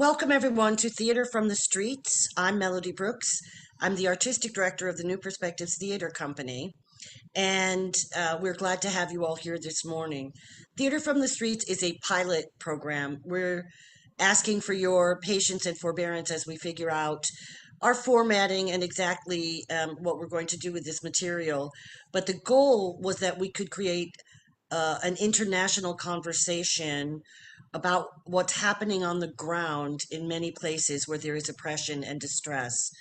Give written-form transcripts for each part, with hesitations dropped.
Welcome everyone to Theater from the Streets. I'm Melody Brooks. I'm the artistic director of the New Perspectives Theater Company, and we're glad to have you all here this morning. Theater from the Streets is a pilot program. We're asking for your patience and forbearance as we figure out our formatting and exactly what we're going to do with this material. But the goal was that we could create an international conversation about what's happening on the ground in many places where there is oppression and distress,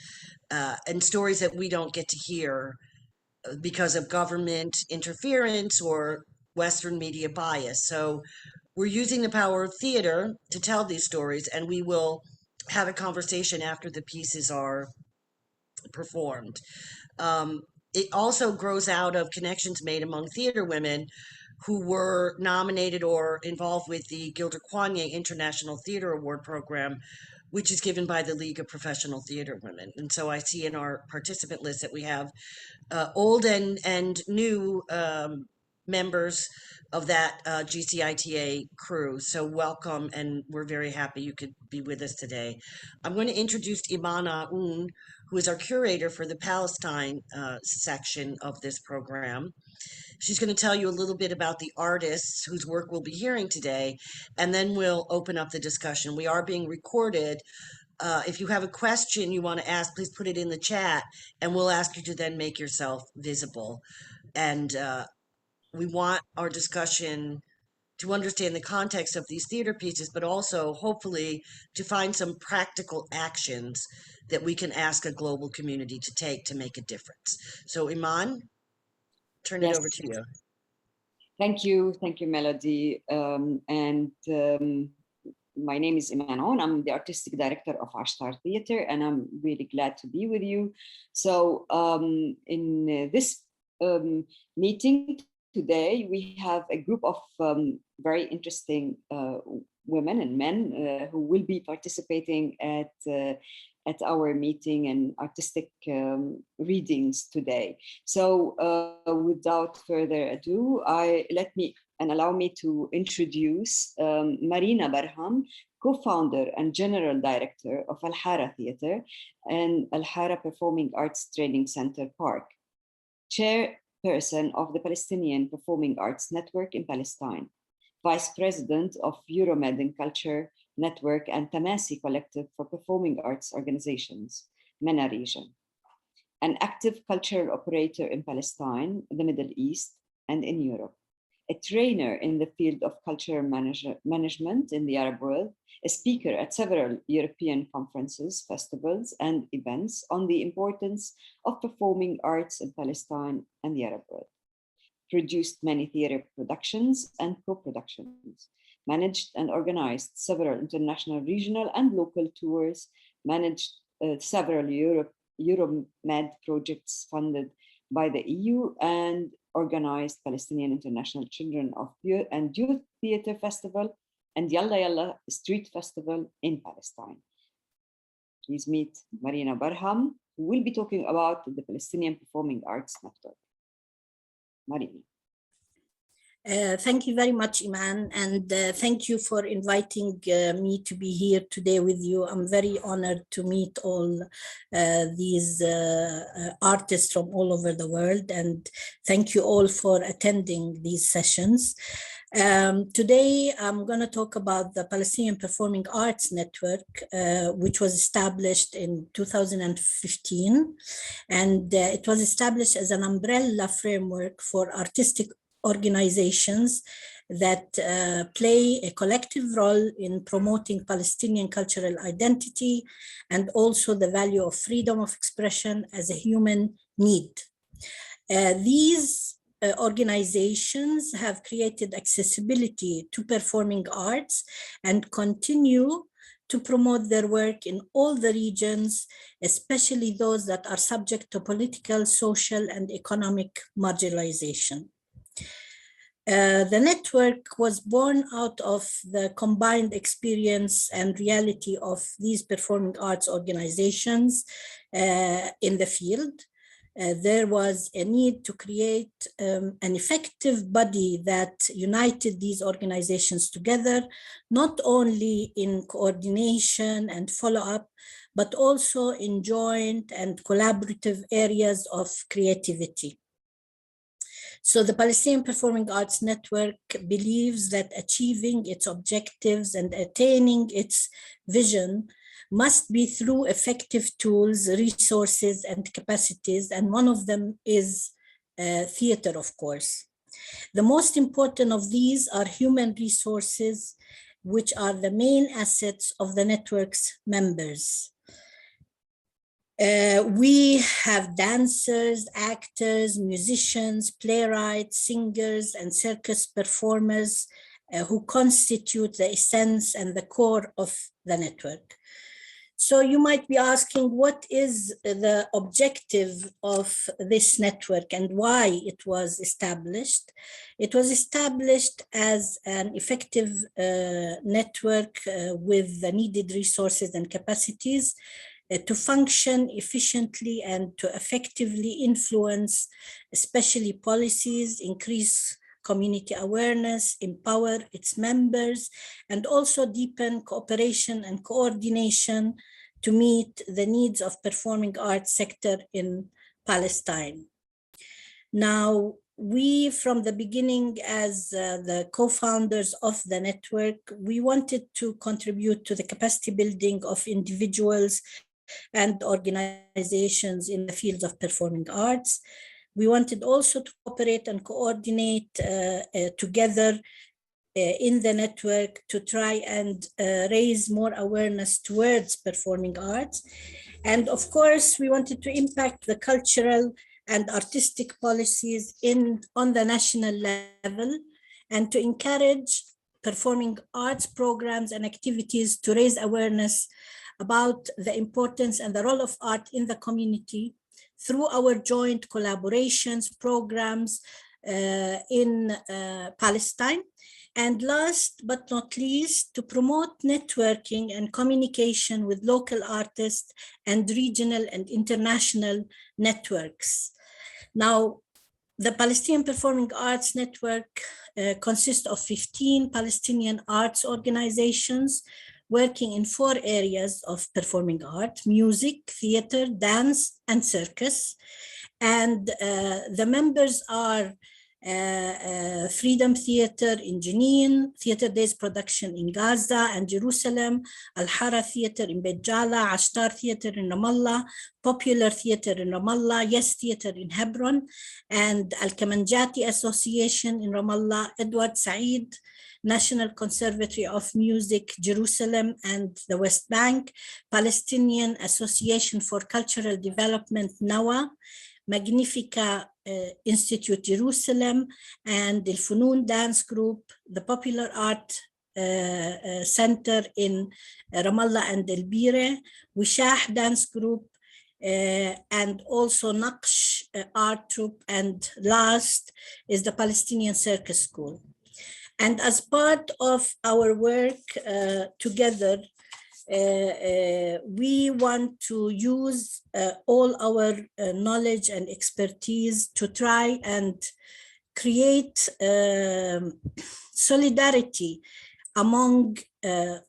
and stories that we don't get to hear because of government interference or Western media bias. So we're using the power of theater to tell these stories, and we will have a conversation after the pieces are performed. It also grows out of connections made among theater women who were nominated or involved with the Gilder Quanier International Theater Award Program, which is given by the League of Professional Theater Women. And so I see in our participant list that we have old and new members of that GCITA crew. So welcome, and we're very happy you could be with us today. I'm going to introduce IMAN AOUN, who is our curator for the Palestine section of this program. She's going to tell you a little bit about the artists whose work we'll be hearing today, and then we'll open up the discussion. We are being recorded. If you have a question you want to ask, please put it in the chat, and we'll ask you to then make yourself visible. And we want our discussion to understand the context of these theater pieces, but also hopefully to find some practical actions that we can ask a global community to take to make a difference. So IMAN, turn it over to you. Thank you, Melody. My name is IMAN AOUN. I'm the artistic director of Ashtar Theater, and I'm really glad to be with you. So in this meeting today, we have a group of very interesting women and men who will be participating at our meeting and artistic readings today. So without further ado, allow me to introduce Marina Barham, co-founder and general director of Al-Hara Theater and Al-Hara Performing Arts Training Center Park, chairperson of the Palestinian Performing Arts Network in Palestine, vice president of Euromed in Culture Network and Tamasi Collective for Performing Arts Organizations, MENA region, an active cultural operator in Palestine, the Middle East, and in Europe, a trainer in the field of cultural management in the Arab world, a speaker at several European conferences, festivals, and events on the importance of performing arts in Palestine and the Arab world, produced many theater productions and co-productions, managed and organized several international, regional, and local tours, managed several Euromed projects funded by the EU, and organized Palestinian International Children and Youth Theater Festival and Yalla Yalla Street Festival in Palestine. Please meet Marina Barham, who will be talking about the Palestinian Performing Arts Network. Marina. Thank you very much, Iman, and thank you for inviting me to be here today with you. I'm very honored to meet all these artists from all over the world, and thank you all for attending these sessions. Today, I'm going to talk about the Palestinian Performing Arts Network, which was established in 2015, and it was established as an umbrella framework for artistic organizations that play a collective role in promoting Palestinian cultural identity and also the value of freedom of expression as a human need. These organizations have created accessibility to performing arts and continue to promote their work in all the regions, especially those that are subject to political, social, and economic marginalization. The network was born out of the combined experience and reality of these performing arts organizations in the field. there was a need to create an effective body that united these organizations together, not only in coordination and follow-up, but also in joint and collaborative areas of creativity. So the Palestinian Performing Arts Network believes that achieving its objectives and attaining its vision must be through effective tools, resources, and capacities, and one of them is theater, of course. The most important of these are human resources, which are the main assets of the network's members. We have dancers, actors, musicians, playwrights, singers, and circus performers who constitute the essence and the core of the network. So you might be asking, what is the objective of this network and why it was established? It was established as an effective network with the needed resources and capacities to function efficiently and to effectively influence, especially policies, increase community awareness, empower its members, and also deepen cooperation and coordination to meet the needs of performing arts sector in Palestine. Now, we from the beginning, as the co-founders of the network, we wanted to contribute to the capacity building of individuals and organizations in the fields of performing arts. We wanted also to cooperate and coordinate together in the network to try and raise more awareness towards performing arts. And of course, we wanted to impact the cultural and artistic policies on the national level and to encourage performing arts programs and activities to raise awareness about the importance and the role of art in the community through our joint collaborations, programs in Palestine. And last but not least, to promote networking and communication with local artists and regional and international networks. Now, the Palestinian Performing Arts Network consists of 15 Palestinian arts organizations working in 4 areas of performing art: music, theater, dance, and circus. And the members are Freedom Theater in Jenin, Theater Days Production in Gaza and Jerusalem, Al-Hara Theater in Beit Jala, Ashtar Theater in Ramallah, Popular Theater in Ramallah, Yes Theater in Hebron, and Al-Kamanjati Association in Ramallah, Edward Said National Conservatory of Music, Jerusalem and the West Bank, Palestinian Association for Cultural Development, NAWA, Magnifica Institute Jerusalem, and the Funun Dance Group, the Popular Art Center in Ramallah and El Bire, Wishah Dance Group, and also Naqsh Art Troupe, and last is the Palestinian Circus School. And as part of our work together, we want to use all our knowledge and expertise to try and create solidarity among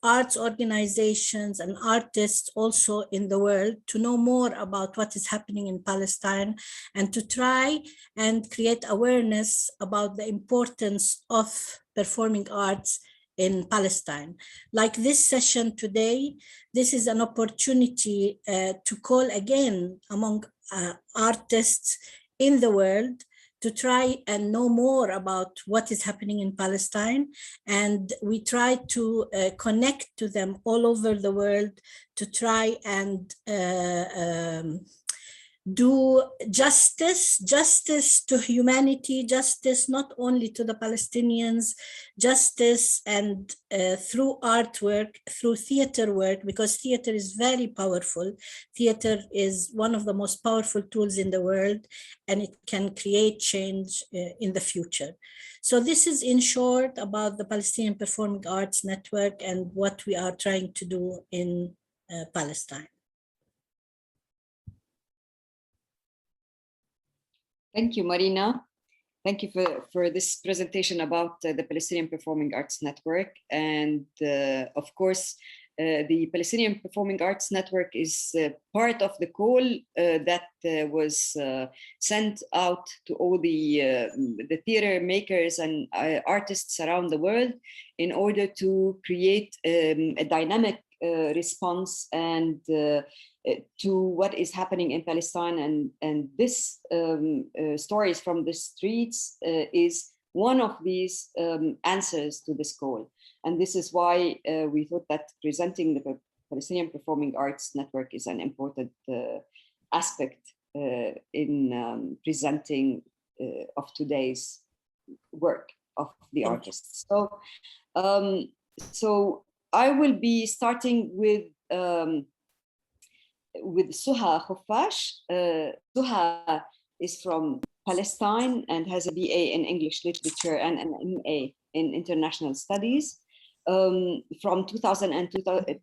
arts organizations and artists also in the world to know more about what is happening in Palestine and to try and create awareness about the importance of performing arts in Palestine. Like this session today, this is an opportunity to call again among artists in the world to try and know more about what is happening in Palestine. And we try to connect to them all over the world to try and do justice to humanity, justice not only to the Palestinians, justice and through artwork, through theater work, because theater is very powerful. Theater is one of the most powerful tools in the world, and it can create change in the future. So this is in short about the Palestinian Performing Arts Network and what we are trying to do in Palestine. Thank you, Marina. Thank you for this presentation about the Palestinian Performing Arts Network. And of course, the Palestinian Performing Arts Network is part of the call that was sent out to all the theater makers and artists around the world in order to create a dynamic response and to what is happening in Palestine. And this stories from the streets is one of these answers to this call. And this is why we thought that presenting the Palestinian Performing Arts Network is an important aspect in presenting of today's work of the artists. So I will be starting with Suha Khufash. Suha is from Palestine and has a BA in English Literature and an MA in International Studies. From 2000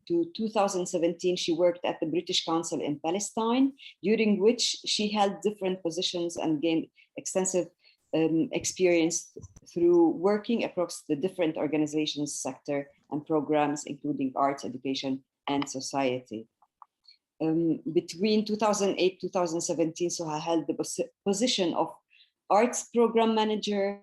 to 2017, she worked at the British Council in Palestine, during which she held different positions and gained extensive experience through working across the different organizations, sector, and programs, including arts, education, and society. Between 2008 2017, Suha held the position of Arts Program Manager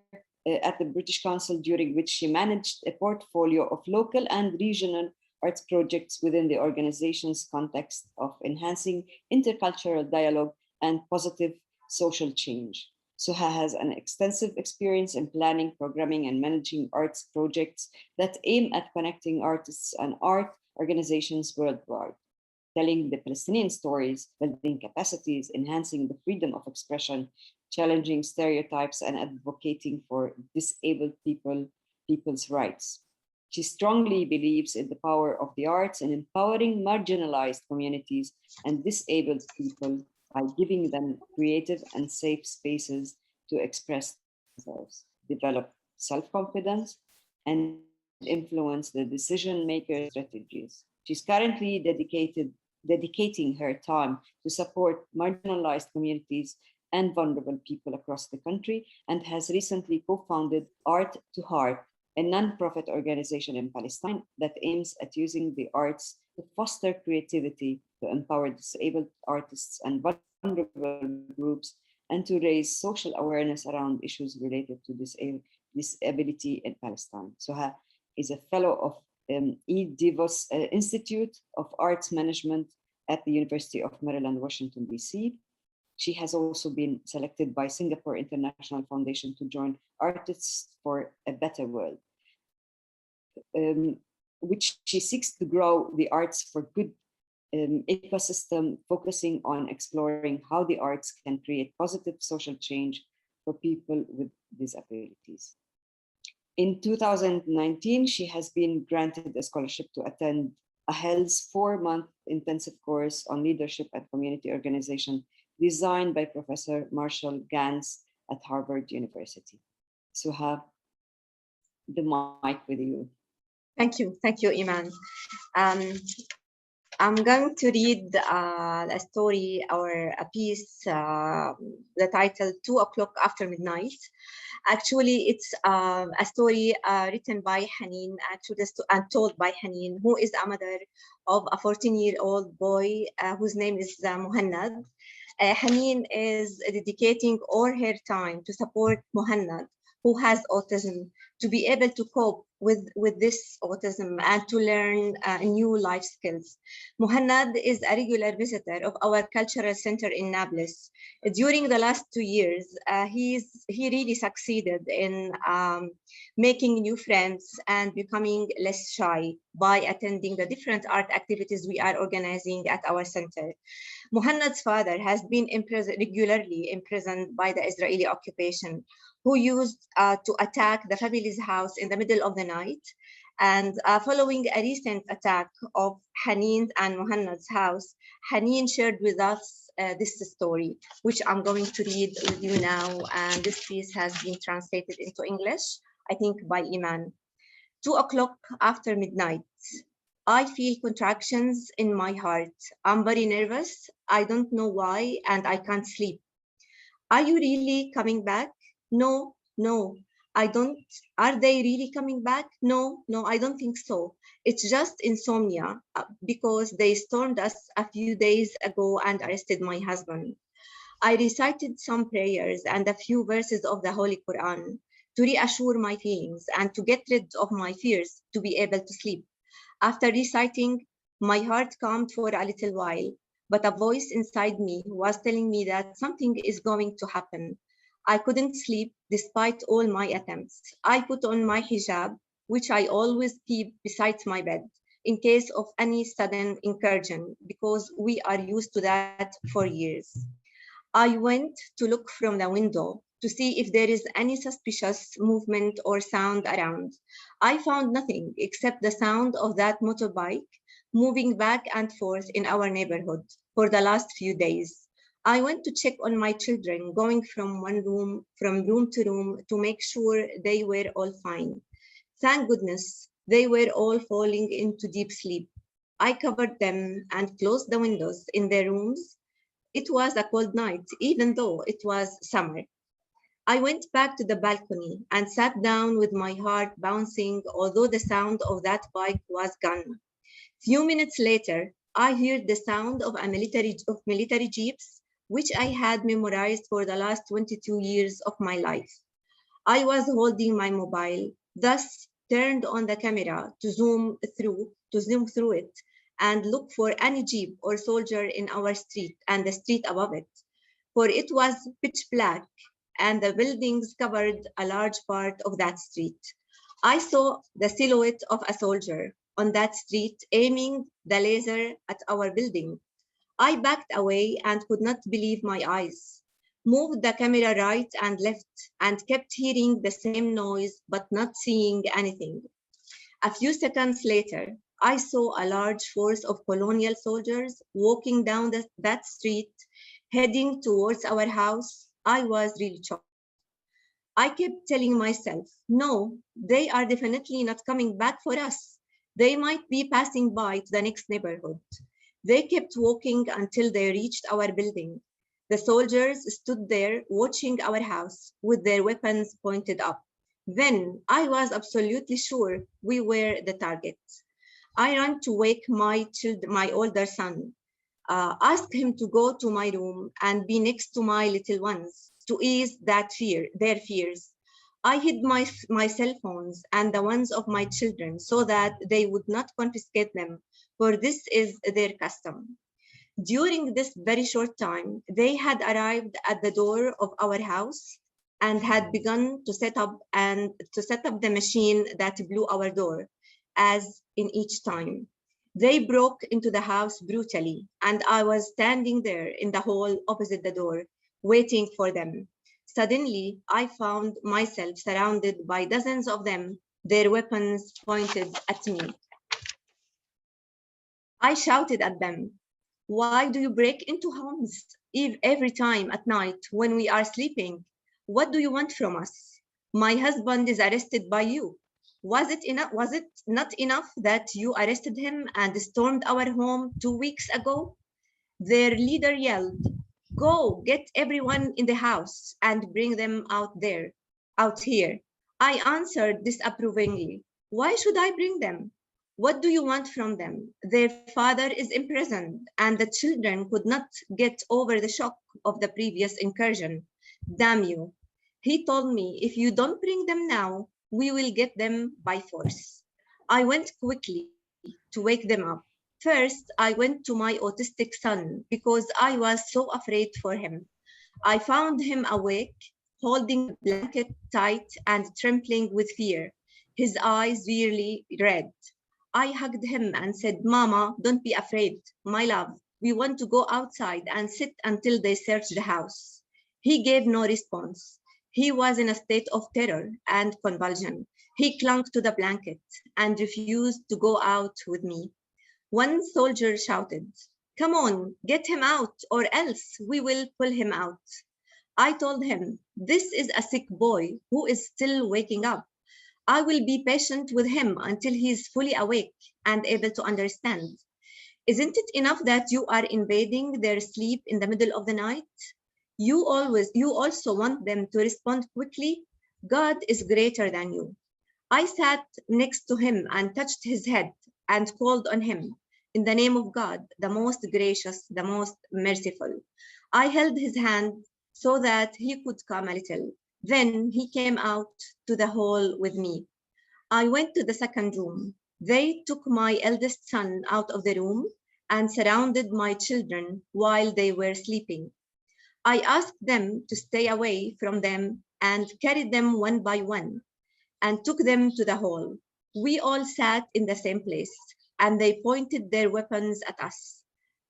at the British Council, during which she managed a portfolio of local and regional arts projects within the organization's context of enhancing intercultural dialogue and positive social change. Suha has an extensive experience in planning, programming, and managing arts projects that aim at connecting artists and art organizations worldwide, telling the Palestinian stories, building capacities, enhancing the freedom of expression, challenging stereotypes, and advocating for disabled people's rights. She strongly believes in the power of the arts in empowering marginalized communities and disabled people by giving them creative and safe spaces to express themselves, develop self-confidence, and influence the decision-maker strategies. She's currently dedicating her time to support marginalized communities and vulnerable people across the country, and has recently co-founded Art to Heart, a non-profit organization in Palestine that aims at using the arts to foster creativity, to empower disabled artists and vulnerable groups, and to raise social awareness around issues related to disability in Palestine. Suha is a fellow of E. DeVos Institute of Arts Management at the University of Maryland, Washington, D.C. She has also been selected by Singapore International Foundation to join Artists for a Better World, which she seeks to grow the arts for good ecosystem, focusing on exploring how the arts can create positive social change for people with disabilities. In 2019, she has been granted a scholarship to attend a HELS 4-month intensive course on leadership and community organization designed by Professor Marshall Gans at Harvard University. Suha, the mic with you. Thank you, Iman. I'm going to read a story or a piece, the title 2 o'clock after midnight. Actually, it's a story written by Haneen, actually, and told by Haneen, who is a mother of a 14-year-old boy whose name is Muhannad. Haneen is dedicating all her time to support Muhannad, who has autism, to be able to cope with this autism and to learn new life skills. Muhannad is a regular visitor of our cultural center in Nablus. During the last 2 years, he really succeeded in making new friends and becoming less shy by attending the different art activities we are organizing at our center. Muhannad's father has been regularly imprisoned by the Israeli occupation, who used to attack the family's house in the middle of the night. And following a recent attack of Haneen's and Muhannad's house, Haneen shared with us this story, which I'm going to read with you now. And this piece has been translated into English, I think by Iman. 2 o'clock after midnight. I feel contractions in my heart. I'm very nervous. I don't know why, and I can't sleep. Are you really coming back? No, no, I don't. Are they really coming back? No, no, I don't think so. It's just insomnia because they stormed us a few days ago and arrested my husband. I recited some prayers and a few verses of the Holy Quran to reassure my feelings and to get rid of my fears to be able to sleep. After reciting, my heart calmed for a little while, but a voice inside me was telling me that something is going to happen. I couldn't sleep despite all my attempts. I put on my hijab, which I always keep beside my bed in case of any sudden incursion, because we are used to that for years. I went to look from the window to see if there is any suspicious movement or sound around. I found nothing except the sound of that motorbike moving back and forth in our neighborhood for the last few days. I went to check on my children, going from room to room to make sure they were all fine. Thank goodness they were all falling into deep sleep. I covered them and closed the windows in their rooms. It was a cold night, even though it was summer. I went back to the balcony and sat down with my heart bouncing, although the sound of that bike was gone. Few minutes later, I heard the sound of military jeeps, which I had memorized for the last 22 years of my life. I was holding my mobile, thus turned on the camera to zoom through it and look for any jeep or soldier in our street and the street above it, for it was pitch black and the buildings covered a large part of that street. I saw the silhouette of a soldier on that street aiming the laser at our building. I backed away and could not believe my eyes, moved the camera right and left, and kept hearing the same noise but not seeing anything. A few seconds later, I saw a large force of colonial soldiers walking down that street, heading towards our house. I was really shocked. I kept telling myself, no, they are definitely not coming back for us. They might be passing by to the next neighborhood. They kept walking until they reached our building. The soldiers stood there watching our house with their weapons pointed up. Then I was absolutely sure we were the target. I ran to wake my older son, ask him to go to my room and be next to my little ones to ease their fears. I hid my cell phones and the ones of my children so that they would not confiscate them, for this is their custom. During this very short time, they had arrived at the door of our house and had begun to set up the machine that blew our door, as in each time. They broke into the house brutally, and I was standing there in the hall opposite the door, waiting for them. Suddenly, I found myself surrounded by dozens of them, their weapons pointed at me. I shouted at them, "Why do you break into homes every time at night when we are sleeping? What do you want from us? My husband is arrested by you. Was it not enough that you arrested him and stormed our home 2 weeks ago?" Their leader yelled, "Go get everyone in the house and bring them out here." I answered disapprovingly, "Why should I bring them? What do you want from them? Their father is imprisoned, and the children could not get over the shock of the previous incursion. Damn you." He told me, "If you don't bring them now, we will get them by force." I went quickly to wake them up. First, I went to my autistic son because I was so afraid for him. I found him awake, holding the blanket tight and trembling with fear, his eyes really red. I hugged him and said, "Mama, don't be afraid. My love, we want to go outside and sit until they search the house." He gave no response. He was in a state of terror and convulsion. He clung to the blanket and refused to go out with me. One soldier shouted, "Come on, get him out, or else we will pull him out." I told him, "This is a sick boy who is still waking up. I will be patient with him until he is fully awake and able to understand. Isn't it enough that you are invading their sleep in the middle of the night?" You also want them to respond quickly. God is greater than you. I sat next to him and touched his head and called on him in the name of God, the most gracious, the most merciful. I held his hand so that he could come a little. Then he came out to the hall with me. I went to the second room. They took my eldest son out of the room and surrounded my children while they were sleeping. I asked them to stay away from them and carried them one by one and took them to the hall. We all sat in the same place, and they pointed their weapons at us,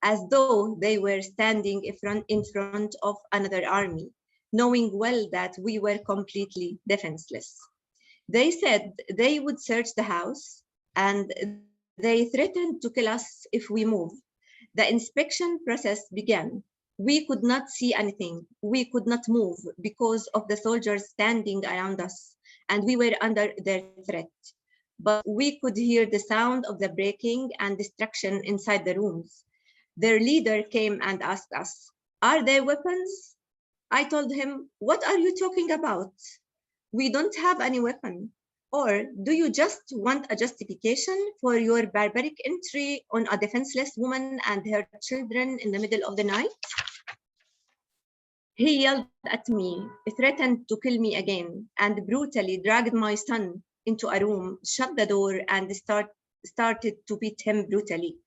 as though they were standing in front of another army, knowing well that we were completely defenseless. They said they would search the house, and they threatened to kill us if we moved. The inspection process began. We could not see anything. We could not move because of the soldiers standing around us, and we were under their threat. But we could hear the sound of the breaking and destruction inside the rooms. Their leader came and asked us, "Are there weapons?" I told him, "What are you talking about? We don't have any weapon. Or do you just want a justification for your barbaric entry on a defenseless woman and her children in the middle of the night?" He yelled at me, threatened to kill me again, and brutally dragged my son into a room, shut the door, and started to beat him brutally.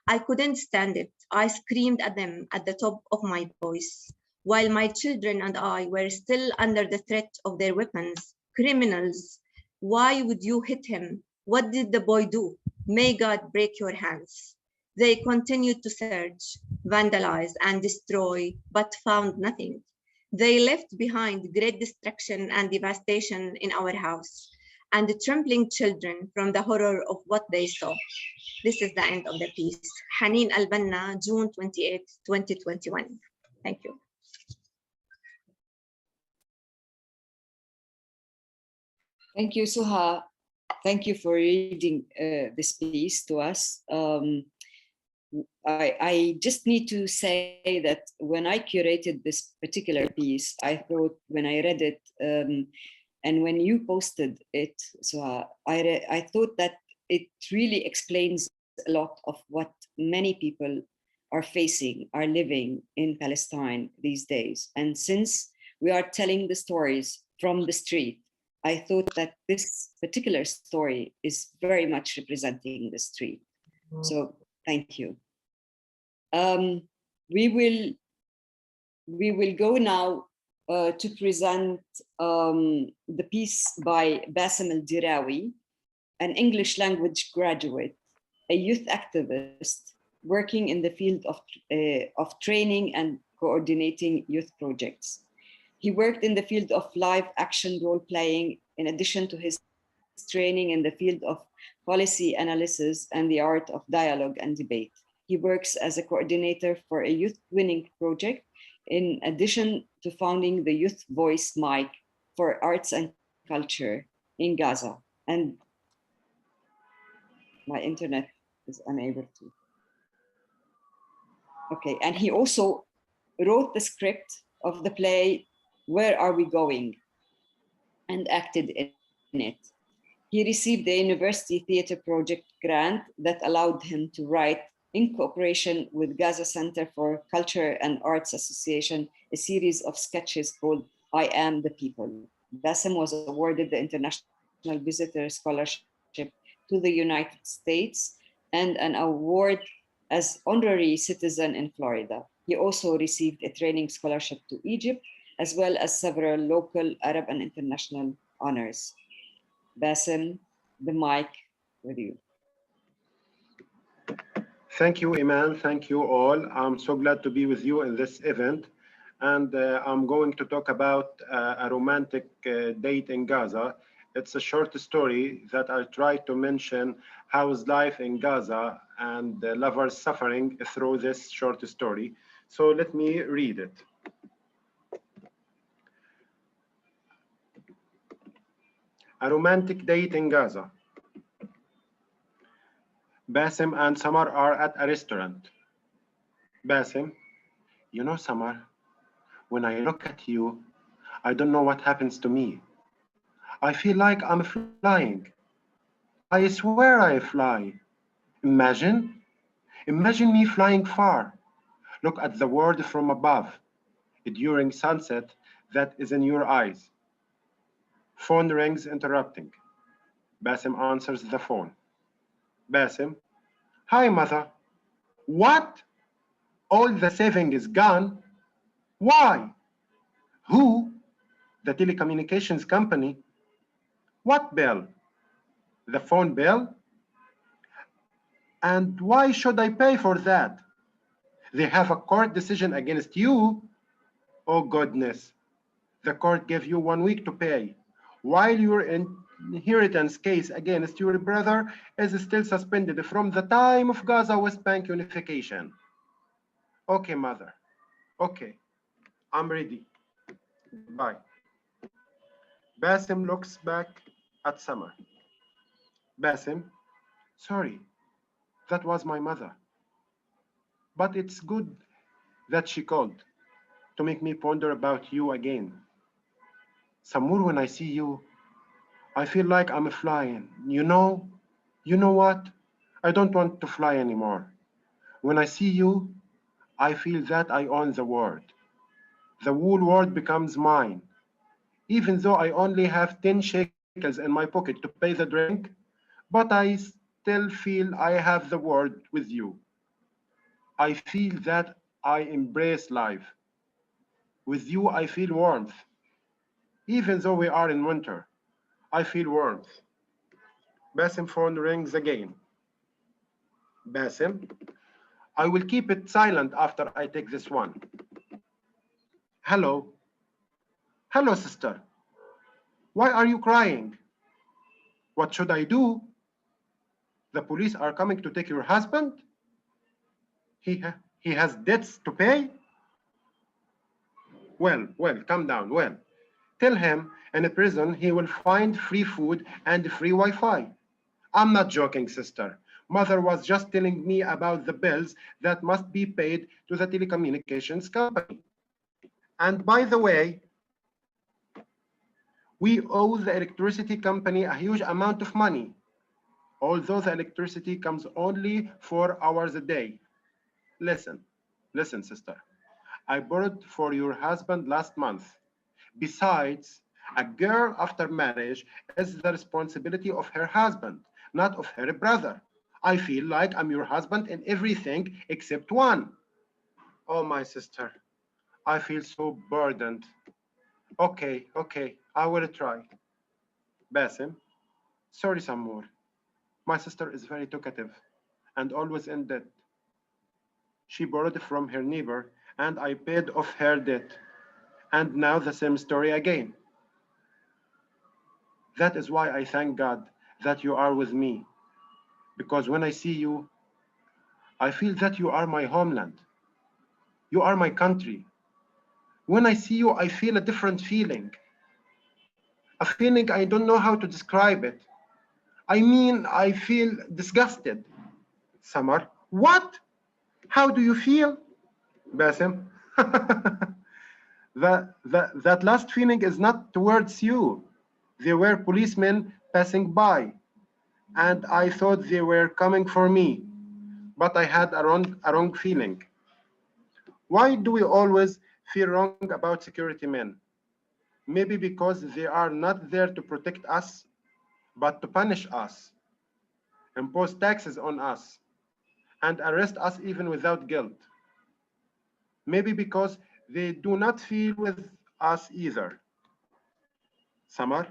I couldn't stand it. I screamed at them at the top of my voice, while my children and I were still under the threat of their weapons. "Criminals, why would you hit him? What did the boy do? May God break your hands." They continued to search, vandalize, and destroy, but found nothing. They left behind great destruction and devastation in our house, and the trembling children from the horror of what they saw. This is the end of the piece. Haneen Banna, June 28, 2021. Thank you. Thank you, Suha. Thank you for reading this piece to us. I just need to say that when I curated this particular piece, I thought when I read it, and when you posted it, Suha, I thought that it really explains a lot of what many people are facing, are living in Palestine these days. And since we are telling the stories from the street, I thought that this particular story is very much representing the street. So thank you. We will go now to present the piece by Bassem al-Dirawi, an English language graduate, a youth activist working in the field of training and coordinating youth projects. He worked in the field of live action role-playing in addition to his training in the field of policy analysis and the art of dialogue and debate. He works as a coordinator for a youth twinning project in addition to founding the Youth Voice Mic for Arts and Culture in Gaza. And my internet is unable to. Okay, and he also wrote the script of the play Where Are We Going? And acted in it. He received a university theater project grant that allowed him to write, in cooperation with Gaza Center for Culture and Arts Association, a series of sketches called I Am the People. Bassem was awarded the International Visitor Scholarship to the United States and an award as honorary citizen in Florida. He also received a training scholarship to Egypt, as well as several local, Arab, and international honors. Bassem, the mic with you. Thank you, Iman. Thank you all. I'm so glad to be with you in this event. And I'm going to talk about a romantic date in Gaza. It's a short story that I try to mention how is life in Gaza and the lovers suffering through this short story. So let me read it. A romantic date in Gaza. Bassem and Samar are at a restaurant. Bassem, you know, Samar, When I look at you, I don't know what happens to me. I feel like I'm flying. I swear I fly. Imagine me flying far. Look at the world from above. During sunset, that is in your eyes. Phone rings, interrupting. Bassem answers the phone. Bassem, hi mother. What? All the saving is gone? Why? Who? The telecommunications company. What bill? The phone bill? And why should I pay for that? They have a court decision against you. Oh goodness. The court gave you 1 week to pay, while your inheritance case against your brother is still suspended from the time of Gaza West Bank unification. Okay, mother. Okay, I'm ready. Bye. Bassem looks back at Summer. Bassem, sorry, that was my mother. But it's good that she called to make me ponder about you again. Samur, when I see you, I feel like I'm flying. You know what? I don't want to fly anymore. When I see you, I feel that I own the world. The whole world becomes mine. Even though I only have 10 shekels in my pocket to pay the drink, but I still feel I have the world with you. I feel that I embrace life. With you, I feel warmth. Even though we are in winter, I feel warmth. Bassem phone rings again. Bassem, I will keep it silent after I take this one. Hello. Hello, sister. Why are you crying? What should I do? The police are coming to take your husband? He has debts to pay? Well, calm down. Well, tell him in a prison he will find free food and free Wi-Fi. I'm not joking, sister. Mother was just telling me about the bills that must be paid to the telecommunications company. And by the way, we owe the electricity company a huge amount of money, although the electricity comes only 4 hours a day. Listen, sister. I borrowed for your husband last month. Besides, a girl after marriage is the responsibility of her husband, not of her brother. I feel like I'm your husband in everything except one. Oh, my sister, I feel so burdened. Okay, I will try. Bassem, sorry some more. My sister is very talkative and always in debt. She borrowed from her neighbor and I paid off her debt. And now the same story again. That is why I thank God that you are with me. Because when I see you, I feel that you are my homeland. You are my country. When I see you, I feel a different feeling. A feeling I don't know how to describe it. I mean, I feel disgusted. Samar, what? How do you feel? Bassem, that last feeling is not towards you. There were policemen passing by, and I thought they were coming for me, but I had a wrong feeling. Why do we always feel wrong about security men? Maybe because they are not there to protect us, but to punish us, impose taxes on us, and arrest us even without guilt. Maybe because they do not feel with us either. Samar,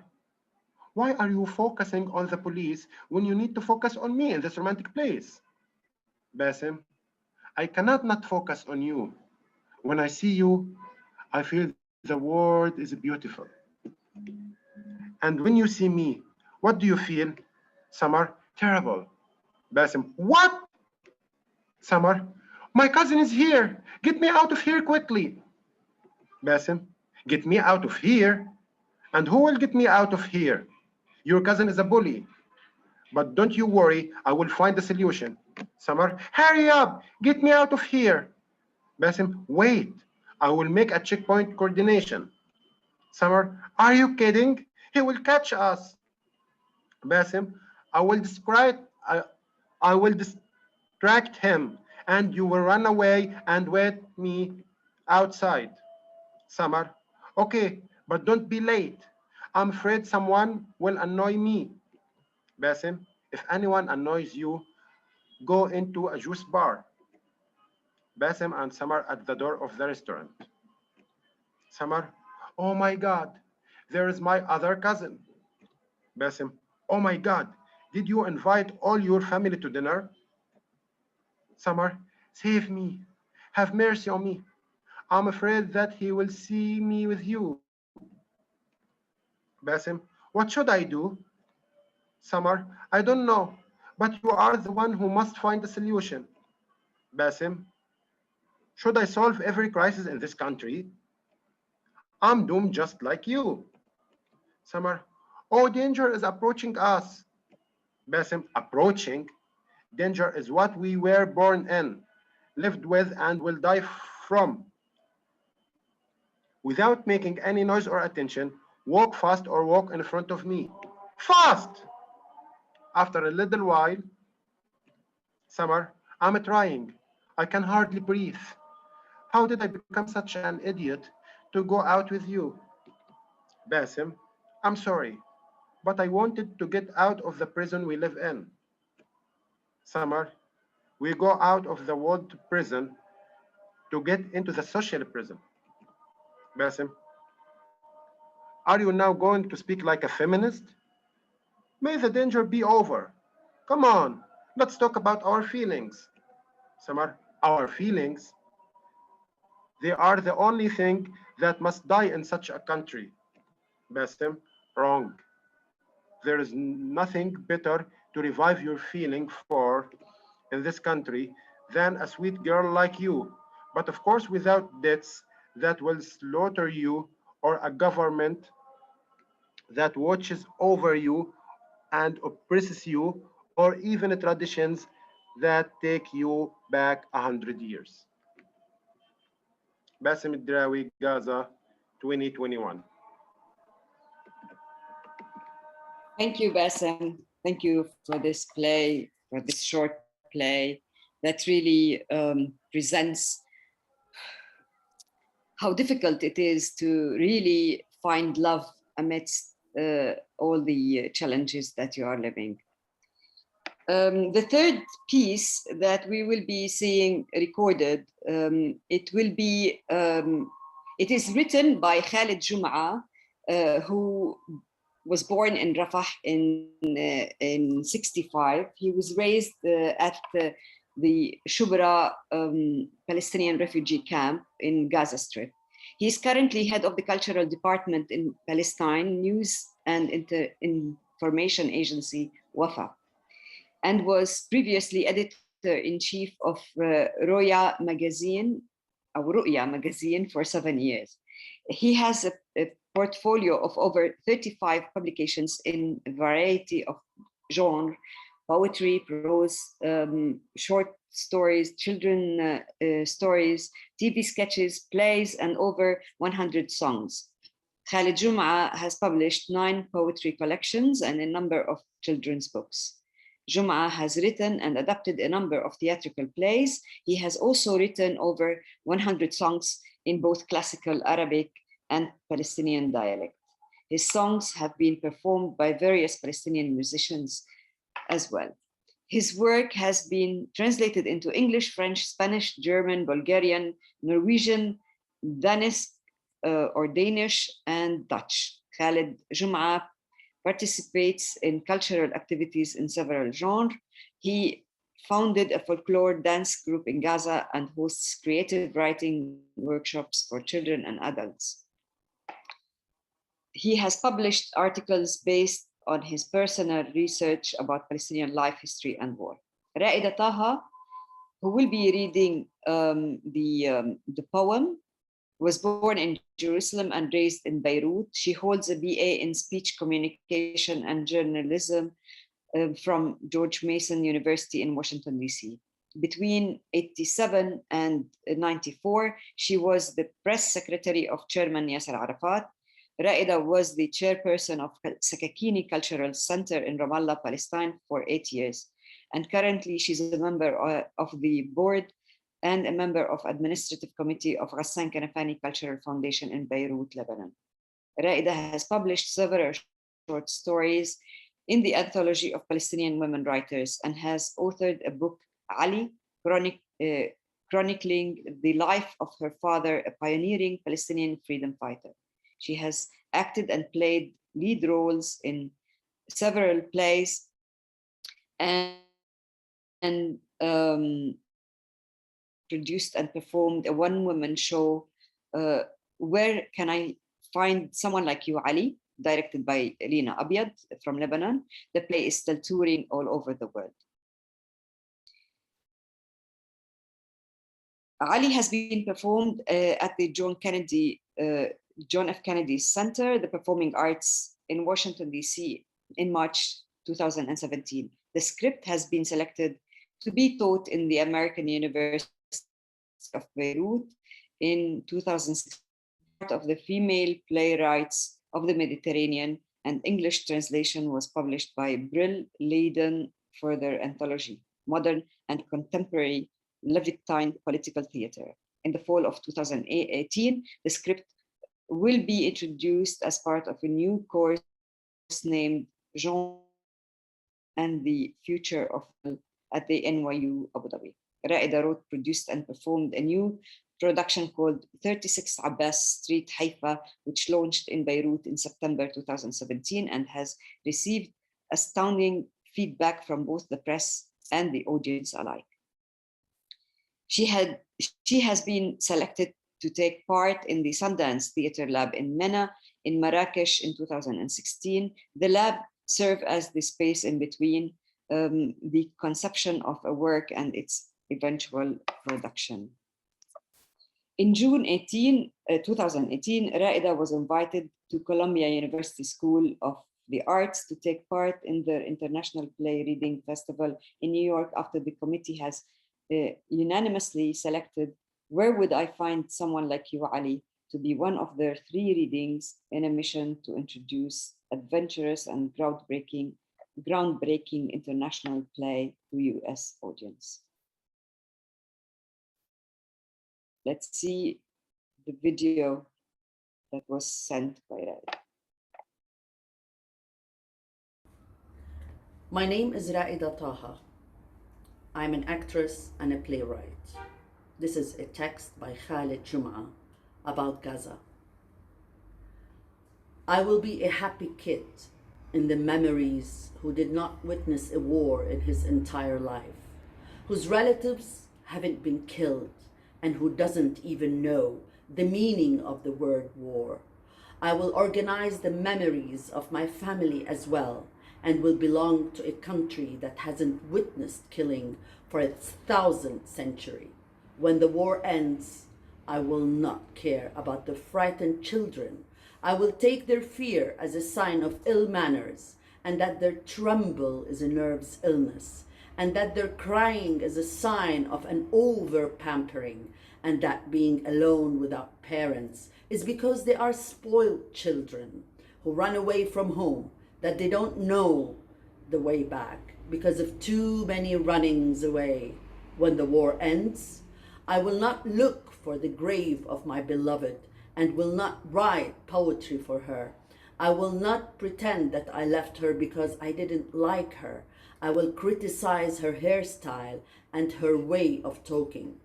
why are you focusing on the police when you need to focus on me in this romantic place? Bassem, I cannot not focus on you. When I see you, I feel the world is beautiful. And when you see me, what do you feel? Samar, terrible. Bassem, what? Samar, my cousin is here. Get me out of here quickly. Bassem, get me out of here? And who will get me out of here? Your cousin is a bully. But don't you worry, I will find a solution. Samar, hurry up, get me out of here. Bassem, wait, I will make a checkpoint coordination. Summer, are you kidding? He will catch us. Bassem, I will distract him, and you will run away and wait me outside. Summer, okay, but don't be late. I'm afraid someone will annoy me. Bassem, if anyone annoys you, go into a juice bar. Bassem and Summer at the door of the restaurant. Summer, oh my God, there is my other cousin. Bassem, oh my God, did you invite all your family to dinner? Summer, save me, have mercy on me. I'm afraid that he will see me with you. Bassem, what should I do? Summer, I don't know, but you are the one who must find a solution. Bassem, should I solve every crisis in this country? I'm doomed just like you. Summer, oh, danger is approaching us. Bassem, approaching? Danger is what we were born in, lived with, and will die from. Without making any noise or attention, walk fast or walk in front of me. Fast! After a little while, Summer, I'm trying. I can hardly breathe. How did I become such an idiot to go out with you? Bassem, I'm sorry, but I wanted to get out of the prison we live in. Summer, we go out of the world prison to get into the social prison. Bassem, are you now going to speak like a feminist? May the danger be over. Come on, let's talk about our feelings. Summer, our feelings? They are the only thing that must die in such a country. Bassem, wrong. There is nothing better to revive your feeling for in this country than a sweet girl like you, but of course without debts that will slaughter you, or a government that watches over you and oppresses you, or even traditions that take you back 100 years. Bassem Dirawi, Gaza, 2021. Thank you, Bassem. Thank you for this play, for this short play that really presents how difficult it is to really find love amidst all the challenges that you are living. The third piece that we will be seeing recorded, it is written by Khaled Juma, who was born in Rafah in 65. He was raised at the Shubra Palestinian refugee camp in Gaza Strip. He is currently head of the cultural department in Palestine News and Information Agency, WAFA, and was previously editor-in-chief of Ru'ya magazine for 7 years. He has a portfolio of over 35 publications in a variety of genres: poetry, prose, short stories, children stories, TV sketches, plays, and over 100 songs. Khaled Juma has published 9 poetry collections and a number of children's books. Juma has written and adapted a number of theatrical plays. He has also written over 100 songs in both classical Arabic and Palestinian dialect. His songs have been performed by various Palestinian musicians as well. His work has been translated into English, French, Spanish, German, Bulgarian, Norwegian, Danish, and Dutch. Khaled Juma participates in cultural activities in several genres. He founded a folklore dance group in Gaza and hosts creative writing workshops for children and adults. He has published articles based on his personal research about Palestinian life, history, and war. Raida Taha, who will be reading the poem, was born in Jerusalem and raised in Beirut. She holds a BA in speech communication and journalism from George Mason University in Washington, DC. between 87 and 94, she was the press secretary of Chairman Yasser Arafat. Raida was the chairperson of Sakakini Cultural Center in Ramallah, Palestine for 8 years. And currently she's a member of the board and a member of administrative committee of Ghassan Kanafani Cultural Foundation in Beirut, Lebanon. Raida has published several short stories in the anthology of Palestinian women writers and has authored a book, Ali, chronicling the life of her father, a pioneering Palestinian freedom fighter. She has acted and played lead roles in several plays and produced and performed a one-woman show, Where Can I Find Someone Like You, Ali, directed by Lina Abyad from Lebanon. The play is still touring all over the world. Ali has been performed at the John F. Kennedy Center, the Performing Arts in Washington, D.C. in March 2017. The script has been selected to be taught in the American University of Beirut in 2006, part of the Female Playwrights of the Mediterranean, and English translation was published by Brill Leiden for their anthology, Modern and Contemporary Levantine Political Theater. In the fall of 2018, the script will be introduced as part of a new course named Jean and the Future of at the NYU Abu Dhabi. Raida wrote, produced, and performed a new production called 36 Abbas Street, Haifa, which launched in Beirut in September 2017 and has received astounding feedback from both the press and the audience alike. She has been selected to take part in the Sundance Theatre Lab in MENA in Marrakesh in 2016. The lab served as the space in between the conception of a work and its eventual production. In June 2018, Raida was invited to Columbia University School of the Arts to take part in their International Play Reading Festival in New York after the committee has unanimously selected Where Would I Find Someone Like You, Ali, to be one of their 3 readings in a mission to introduce adventurous and groundbreaking international play to US audience. Let's see the video that was sent by Raida. My name is Raida Taha. I'm an actress and a playwright. This is a text by Khaled Juma about Gaza. I will be a happy kid in the memories who did not witness a war in his entire life, whose relatives haven't been killed, and who doesn't even know the meaning of the word war. I will organize the memories of my family as well, and will belong to a country that hasn't witnessed killing for its 1,000th century. When the war ends, I will not care about the frightened children. I will take their fear as a sign of ill manners, and that their tremble is a nerve's illness, and that their crying is a sign of an over-pampering, and that being alone without parents is because they are spoiled children who run away from home, that they don't know the way back because of too many runnings away. When the war ends, I will not look for the grave of my beloved and will not write poetry for her. I will not pretend that I left her because I didn't like her. I will criticize her hairstyle and her way of talking.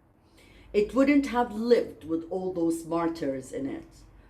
It wouldn't have lived with all those martyrs in it.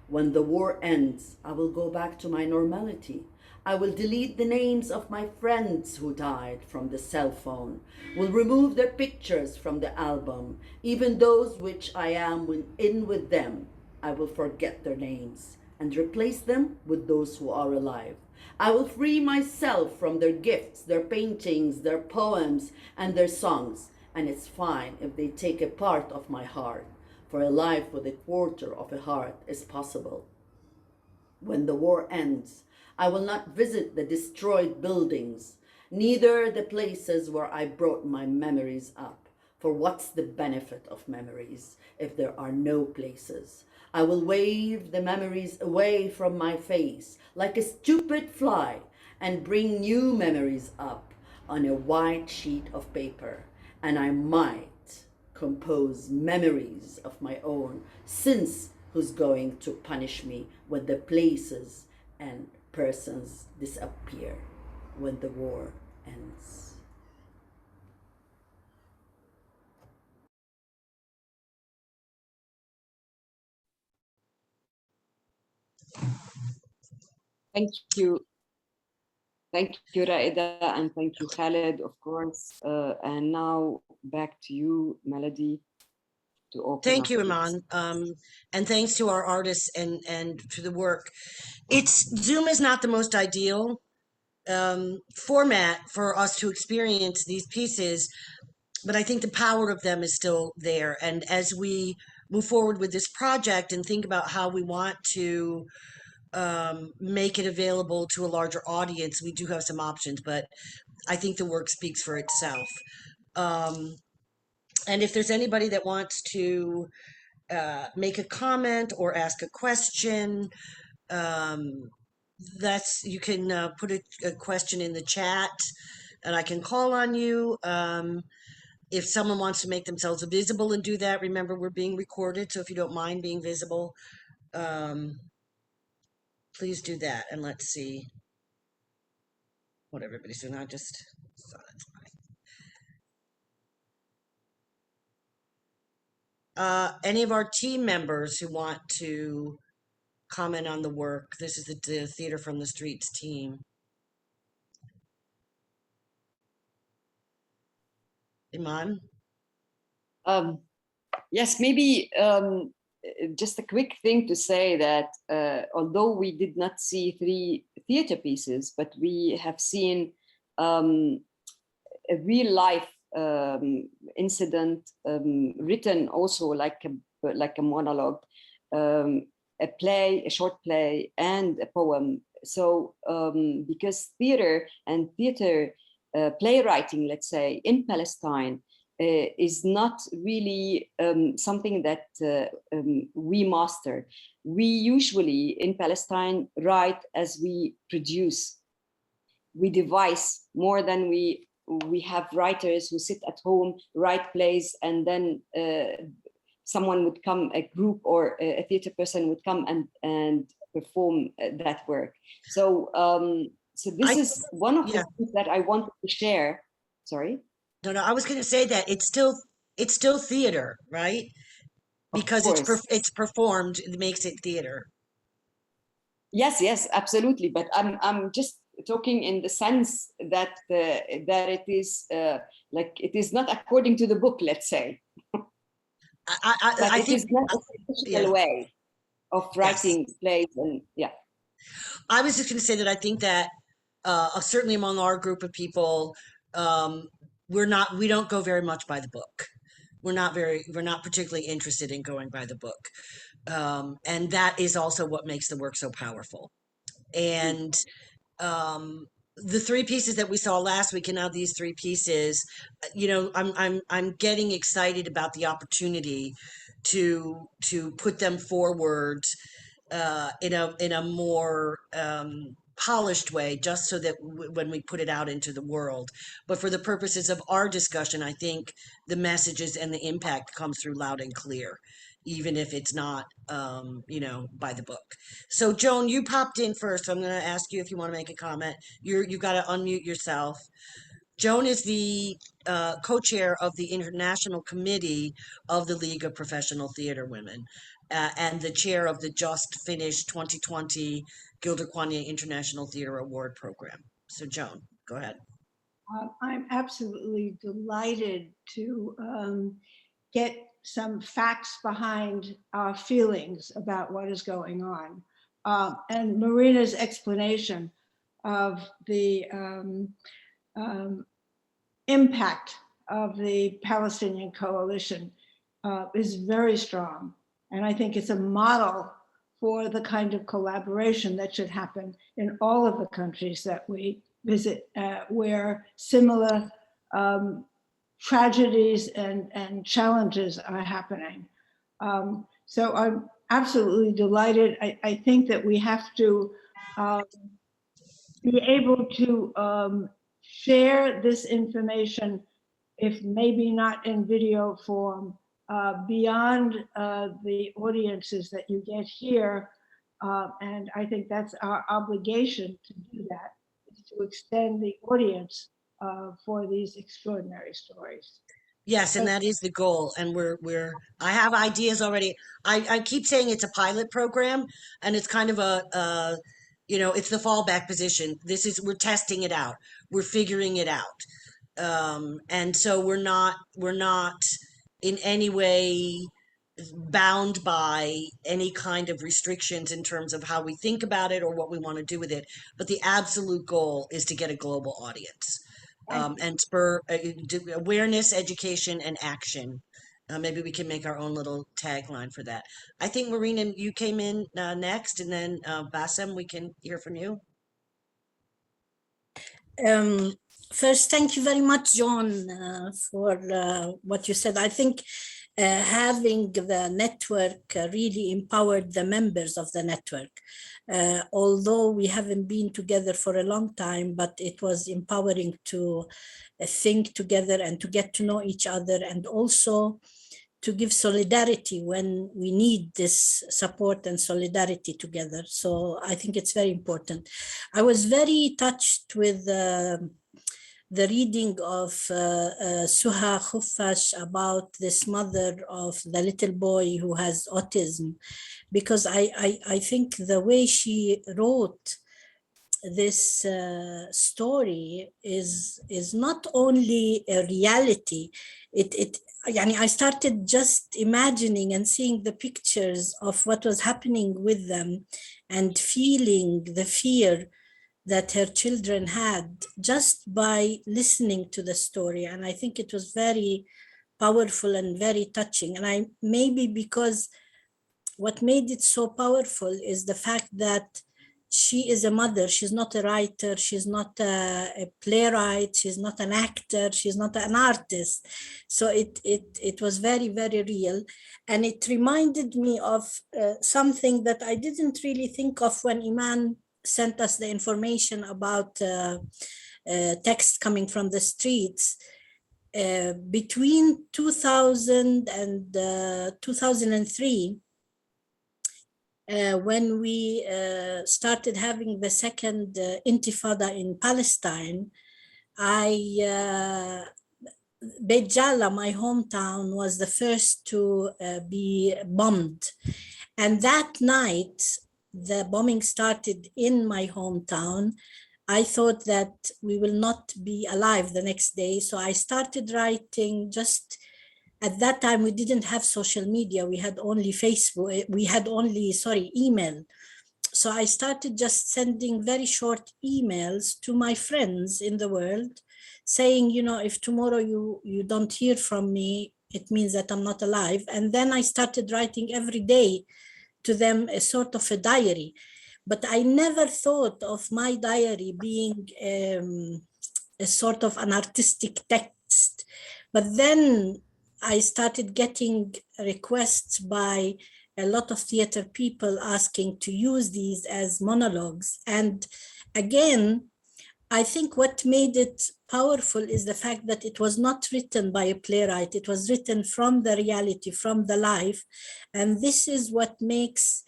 When the war ends, I will go back to my normality. I will delete the names of my friends who died from the cell phone, will remove their pictures from the album, even those which I am in with them. I will forget their names and replace them with those who are alive. I will free myself from their gifts, their paintings, their poems, and their songs. And it's fine if they take a part of my heart, for a life with a quarter of a heart is possible. When the war ends, I will not visit the destroyed buildings, neither the places where I brought my memories up. For what's the benefit of memories if there are no places? I will wave the memories away from my face like a stupid fly and bring new memories up on a white sheet of paper. And I might compose memories of my own, since who's going to punish me when the places and persons disappear when the war ends? Thank you. Thank you, Raida, and thank you, Khaled, of course. And now back to you, Melody, to open Thank up, you, please. Iman. And thanks to our artists and to the work. Zoom is not the most ideal format for us to experience these pieces, but I think the power of them is still there. And as we move forward with this project and think about how we want to make it available to a larger audience, we do have some options, but I think the work speaks for itself. And if there's anybody that wants to make a comment or ask a question, you can put a question in the chat and I can call on you. If someone wants to make themselves visible and do that, remember we're being recorded, so if you don't mind being visible, please do that. And let's see what everybody's doing. I just saw that's fine. Any of our team members who want to comment on the work? This is the Theater from the Streets team. Iman? Yes, maybe just a quick thing to say that although we did not see 3 theater pieces, but we have seen a real life incident written also like a monologue, a play, a short play, and a poem. So because theater and theater playwriting, let's say, in Palestine is not really something that we master. We usually in Palestine write as we produce. We devise more than we have writers who sit at home, write plays, and then someone would come, a group or a theater person would come and perform that work. So so this is one of the things that I wanted to share. Sorry. No, I was going to say that it's still theater, right? Because it's performed, it makes it theater. Yes, absolutely. But I'm just talking in the sense that that it is like it is not according to the book, let's say. I think it is not a traditional way of writing plays, and I was just going to say that I think that certainly among our group of people, we don't go very much by the book. We're not particularly interested in going by the book. And that is also what makes the work so powerful. And the 3 pieces that we saw last week, and now these 3 pieces, you know, I'm getting excited about the opportunity to put them forward in a more polished way, just so that when we put it out into the world. But for the purposes of our discussion, I think the messages and the impact comes through loud and clear, even if it's not, you know, by the book. So Joan, you popped in first, so I'm going to ask you if you want to make a comment. You've got to unmute yourself. Joan is the co-chair of the International Committee of the League of Professional Theater Women, and the chair of the just finished 2020 Gilder Quanier International Theater Award Program. So Joan, go ahead. I'm absolutely delighted to get some facts behind our feelings about what is going on. And Marina's explanation of the impact of the Palestinian coalition is very strong. And I think it's a model for the kind of collaboration that should happen in all of the countries that we visit, where similar tragedies and challenges are happening. So I'm absolutely delighted. I think that we have to be able to share this information, if maybe not in video form, beyond the audiences that you get here. And I think that's our obligation to do that, is to extend the audience for these extraordinary stories. Yes, and that is the goal. And I have ideas already. I keep saying it's a pilot program, and it's kind of it's the fallback position. We're testing it out. We're figuring it out. And so we're not in any way bound by any kind of restrictions in terms of how we think about it or what we want to do with it. But the absolute goal is to get a global audience, and spur awareness, education, and action. Maybe we can make our own little tagline for that. I think, Marina, you came in next, and then Bassem, we can hear from you. First, thank you very much, John, for what you said. I think having the network really empowered the members of the network. Although we haven't been together for a long time, but it was empowering to think together and to get to know each other, and also to give solidarity when we need this support and solidarity together. So I think it's very important. I was very touched with the reading of Suha Khufash about this mother of the little boy who has autism, because I think the way she wrote this story is not only a reality. I started just imagining and seeing the pictures of what was happening with them and feeling the fear that her children had just by listening to the story. And I think it was very powerful and very touching. And maybe because what made it so powerful is the fact that she is a mother. She's not a writer. She's not a playwright. She's not an actor. She's not an artist. So it was very, very real. And it reminded me of something that I didn't really think of when Iman sent us the information about text coming from the streets. Between 2000 and 2003, when we started having the second intifada in Palestine, Beit Jala, my hometown, was the first to be bombed. And that night, the bombing started in my hometown. I thought that we will not be alive the next day. So I started writing. Just at that time, we didn't have social media. We had only Facebook. We had only, email. So I started just sending very short emails to my friends in the world saying, if tomorrow you don't hear from me, it means that I'm not alive. And then I started writing every day to them, a sort of a diary. But I never thought of my diary being a sort of an artistic text. But then I started getting requests by a lot of theater people asking to use these as monologues. And again, I think what made it powerful is the fact that it was not written by a playwright. It was written from the reality, from the life. And this is what makes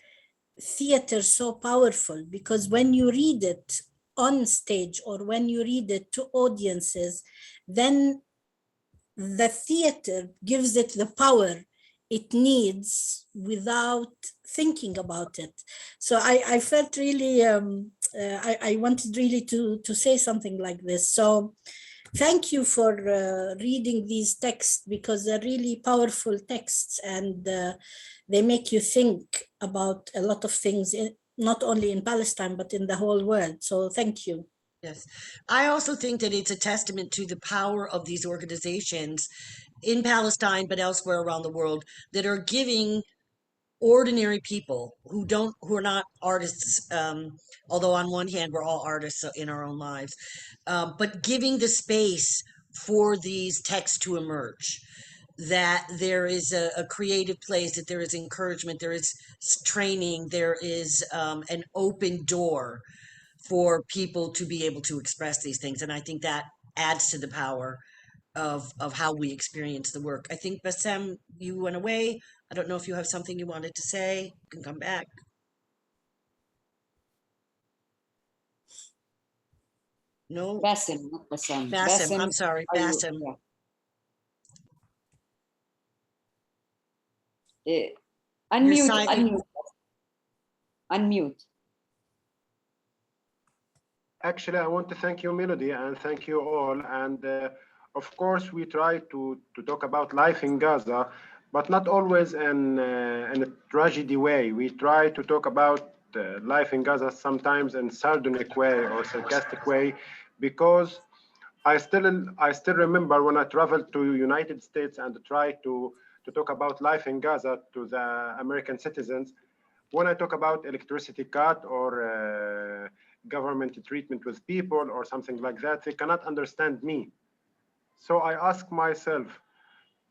theater so powerful, because when you read it on stage or when you read it to audiences, then the theater gives it the power it needs without thinking about it. So I felt really, I wanted really to say something like this. So thank you for reading these texts, because they're really powerful texts, and they make you think about a lot of things, not only in Palestine, but in the whole world. So thank you. Yes. I also think that it's a testament to the power of these organizations in Palestine, but elsewhere around the world, that are giving ordinary people who are not artists, although on one hand we're all artists in our own lives, but giving the space for these texts to emerge, that there is a creative place, that there is encouragement, there is training, there is an open door for people to be able to express these things. And I think that adds to the power of how we experience the work. I think, Bassem, you went away. I don't know if you have something you wanted to say. You can come back. No? Bassem, not Bassem. Bassem, I'm sorry, are you? Bassem. Yeah. Your Unmute, side- unmute, unmute. Actually, I want to thank you, Melody, and thank you all. And of course, we try to talk about life in Gaza, but not always in a tragedy way. We try to talk about life in Gaza sometimes in sardonic way or sarcastic way, because I still remember when I traveled to United States and tried to talk about life in Gaza to the American citizens. When I talk about electricity cut or government treatment with people or something like that, they cannot understand me. So I ask myself,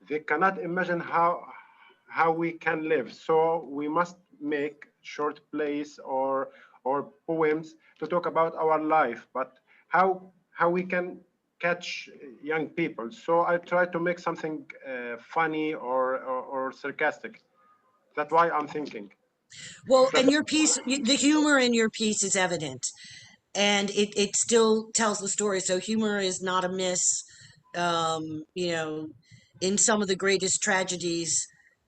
they cannot imagine how we can live. So we must make short plays or poems to talk about our life, but how we can catch young people. So I try to make something funny or sarcastic. That's why I'm thinking. Well, and your piece, the humor in your piece is evident, and it still tells the story. So humor is not amiss. You know, in some of the greatest tragedies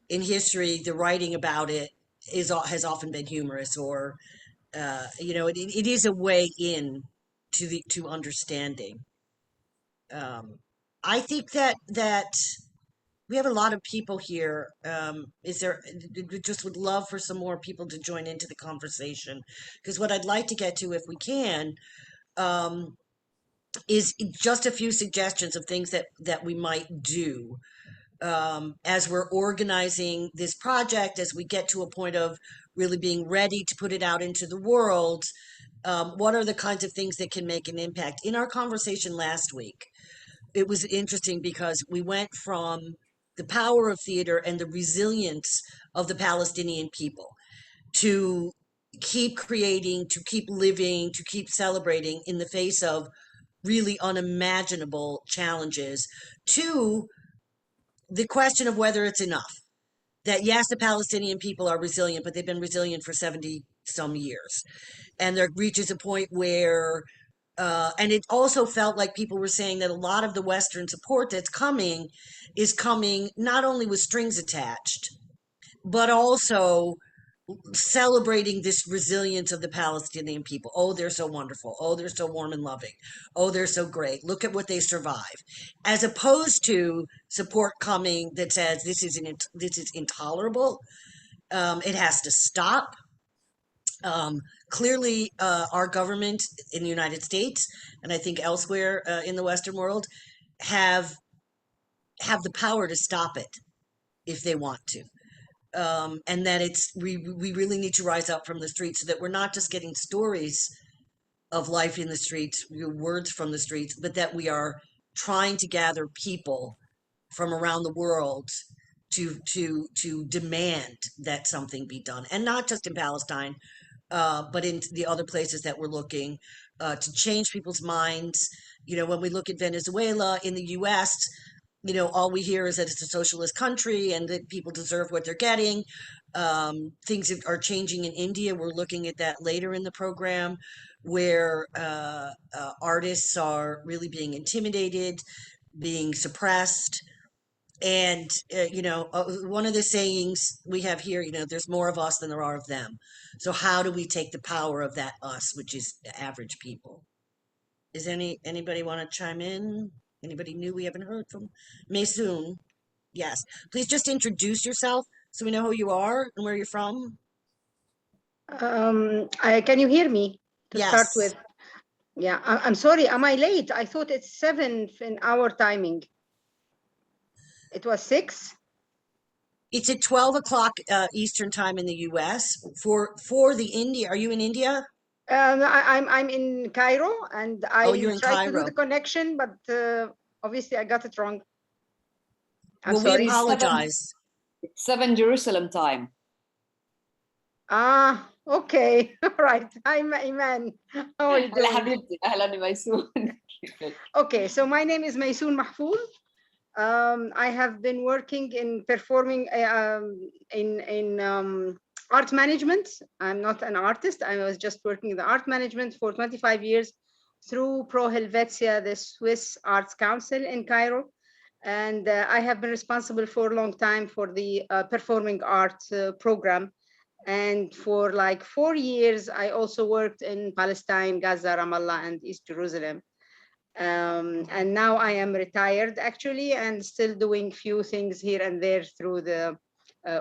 in history, the writing about it has often been humorous, or you know, it is a way in to understanding. I think that we have a lot of people here. Is there? We just would love for some more people to join into the conversation, because what I'd like to get to, if we can, um, is just a few suggestions of things that we might do as we're organizing this project, as we get to a point of really being ready to put it out into the world. What are the kinds of things that can make an impact? In our conversation last week, it was interesting because we went from the power of theater and the resilience of the Palestinian people to keep creating, to keep living, to keep celebrating in the face of really unimaginable challenges, to the question of whether it's enough. That yes, the Palestinian people are resilient, but they've been resilient for 70 some years. And there reaches a point where and it also felt like people were saying that a lot of the Western support that's coming is coming not only with strings attached, but also celebrating this resilience of the Palestinian people. Oh, they're so wonderful. Oh, they're so warm and loving. Oh, they're so great. Look at what they survive. As opposed to support coming that says this is intolerable. It has to stop. Clearly, our government in the United States, and I think elsewhere in the Western world, have the power to stop it if they want to. And that we really need to rise up from the streets so that we're not just getting stories of life in the streets, words from the streets, but that we are trying to gather people from around the world to demand that something be done, and not just in Palestine, but in the other places that we're looking to change people's minds. You know, when we look at Venezuela in the U.S., you know, all we hear is that it's a socialist country and that people deserve what they're getting. Things are changing in India. We're looking at that later in the program, where artists are really being intimidated, being suppressed. And, you know, one of the sayings we have here, you know, there's more of us than there are of them. So how do we take the power of that us, which is the average people? Is anybody want to chime in? Anybody new we haven't heard from? Maysoon, yes. Please just introduce yourself so we know who you are and where you're from. Can you hear me to Yes. start with? Yeah, I'm sorry. Am I late? I thought it's 7 in our timing. It was 6. It's at 12 o'clock Eastern time in the U.S. For the India. Are you in India? I'm in Cairo, and I you're in tried to Cairo. do the connection, but Obviously, I got it wrong. I'm Well, we sorry. apologize. 7 Jerusalem time. Ah, okay. All right. I'm Iman. How are you هلا doing? حبيبتي أهلا ميسون. Okay, so my name is Maysoon Mahfouz. I have been working in performing in art management. I'm not an artist. I was just working in the art management for 25 years through Pro Helvetia, the Swiss Arts Council in Cairo. And I have been responsible for a long time for the performing art program. And for like 4 years, I also worked in Palestine, Gaza, Ramallah, and East Jerusalem. And now I am retired actually, and still doing few things here and there through the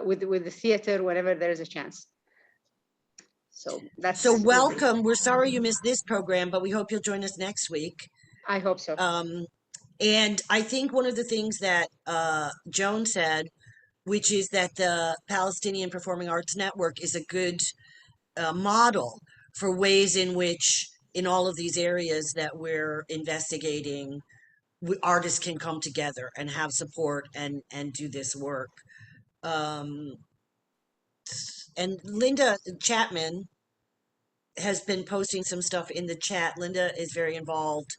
with the theater whenever there is a chance. So that's So welcome. We're sorry you missed this program, but we hope you'll join us next week. I hope so. And I think one of the things that Joan said, which is that the Palestinian Performing Arts Network is a good model for ways in which, in all of these areas that we're investigating, artists can come together and have support and do this work. And Linda Chapman has been posting some stuff in the chat. Linda is very involved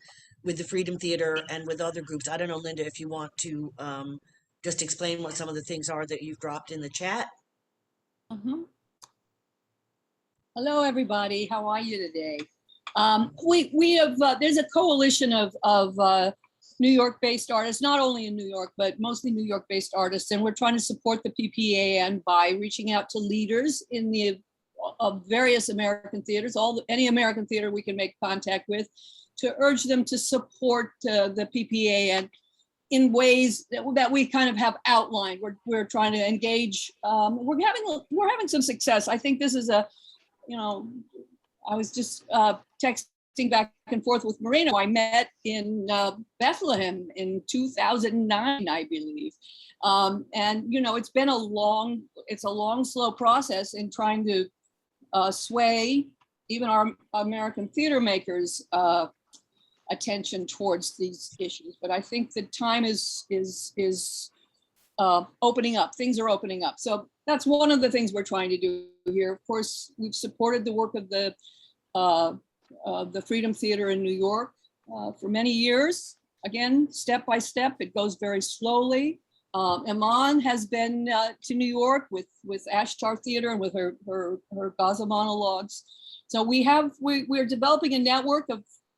with the Freedom Theater and with other groups. I don't know, Linda, if you want to just explain what some of the things are that you've dropped in the chat. Hello, everybody. How are you today? We have there's a coalition of New York-based artists, not only in New York, but mostly New York-based artists, and we're trying to support the PPAN by reaching out to leaders in the of various American theaters, any American theater we can make contact with, to urge them to support the PPAN in ways that we kind of have outlined. We're trying to engage. We're having some success. I think this is I was just texting back and forth with Marina, who I met in Bethlehem in 2009, I believe. And it's been a long, slow process in trying to sway even our American theater makers' attention towards these issues. But I think the time is opening up. Things are opening up. So that's one of the things we're trying to do here. Of course, we've supported the work of the Freedom Theater in New York for many years. Again, step by step, it goes very slowly. IMAN has been to New York with Ashtar Theater and with her Gaza monologues. So we're developing a network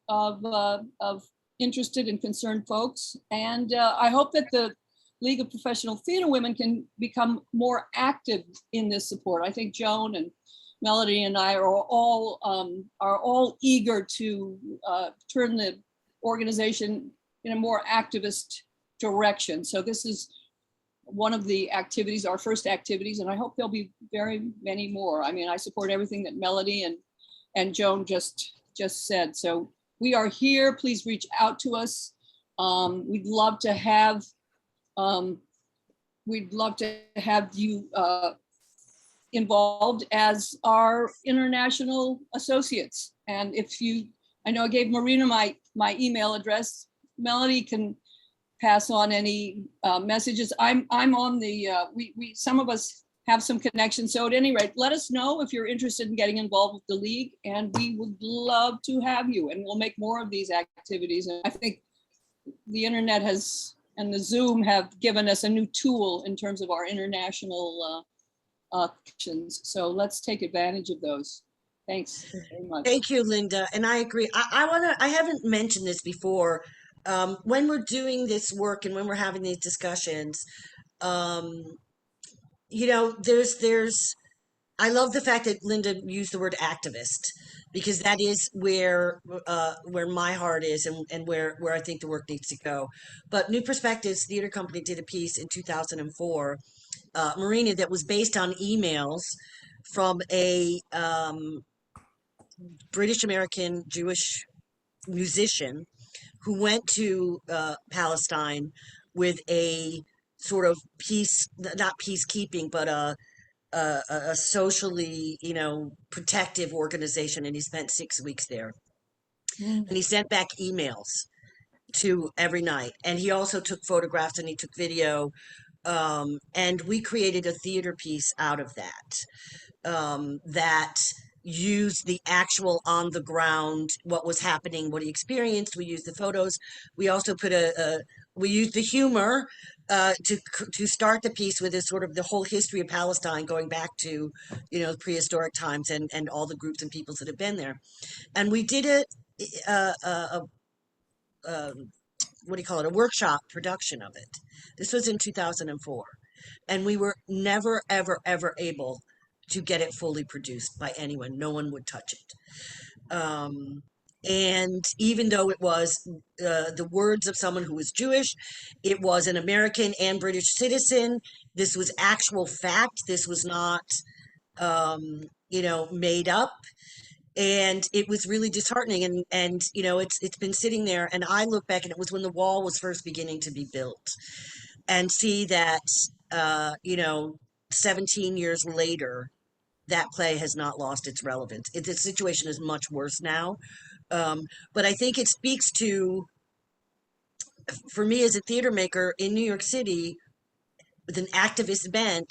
of interested and concerned folks, and I hope that the League of Professional Theater Women can become more active in this support. I think Joan and Melody and I are all eager to turn the organization in a more activist direction. So this is one of the activities, our first activities, and I hope there'll be very many more. I mean, I support everything that Melody and Joan just said. So we are here. Please reach out to us. We'd love to have you involved as our international associates. And I know I gave Marina my email address. Melody can pass on any messages. I'm on the, some of us have some connections. So at any rate, let us know if you're interested in getting involved with the League, and we would love to have you, and we'll make more of these activities. And I think the internet and the Zoom have given us a new tool in terms of our international connections. So let's take advantage of those. Thanks very much. Thank you, Linda. And I agree. I haven't mentioned this before. When we're doing this work and when we're having these discussions, I love the fact that Linda used the word activist, because that is where my heart is and where I think the work needs to go. But New Perspectives Theater Company did a piece in 2004, Marina, that was based on emails from a British American Jewish musician who went to Palestine with a sort of not peacekeeping, but a socially, protective organization, and he spent 6 weeks there. And he sent back emails to every night. And he also took photographs and he took video. And we created a theater piece out of that used the actual on the ground, what was happening, what he experienced. We used the photos. We also put we used the humor to start the piece with this sort of the whole history of Palestine going back to, prehistoric times and all the groups and peoples that have been there. And we did what do you call it, a workshop production of it. This was in 2004. And we were never, ever, ever able to get it fully produced by anyone. No one would touch it. And even though it was the words of someone who was Jewish, it was an American and British citizen. This was actual fact. This was not, made up. And it was really disheartening. And it's been sitting there. And I look back, and it was when the wall was first beginning to be built, and see that 17 years later, that play has not lost its relevance. The situation is much worse now. But I think it speaks to, for me as a theater maker in New York City, with an activist bent,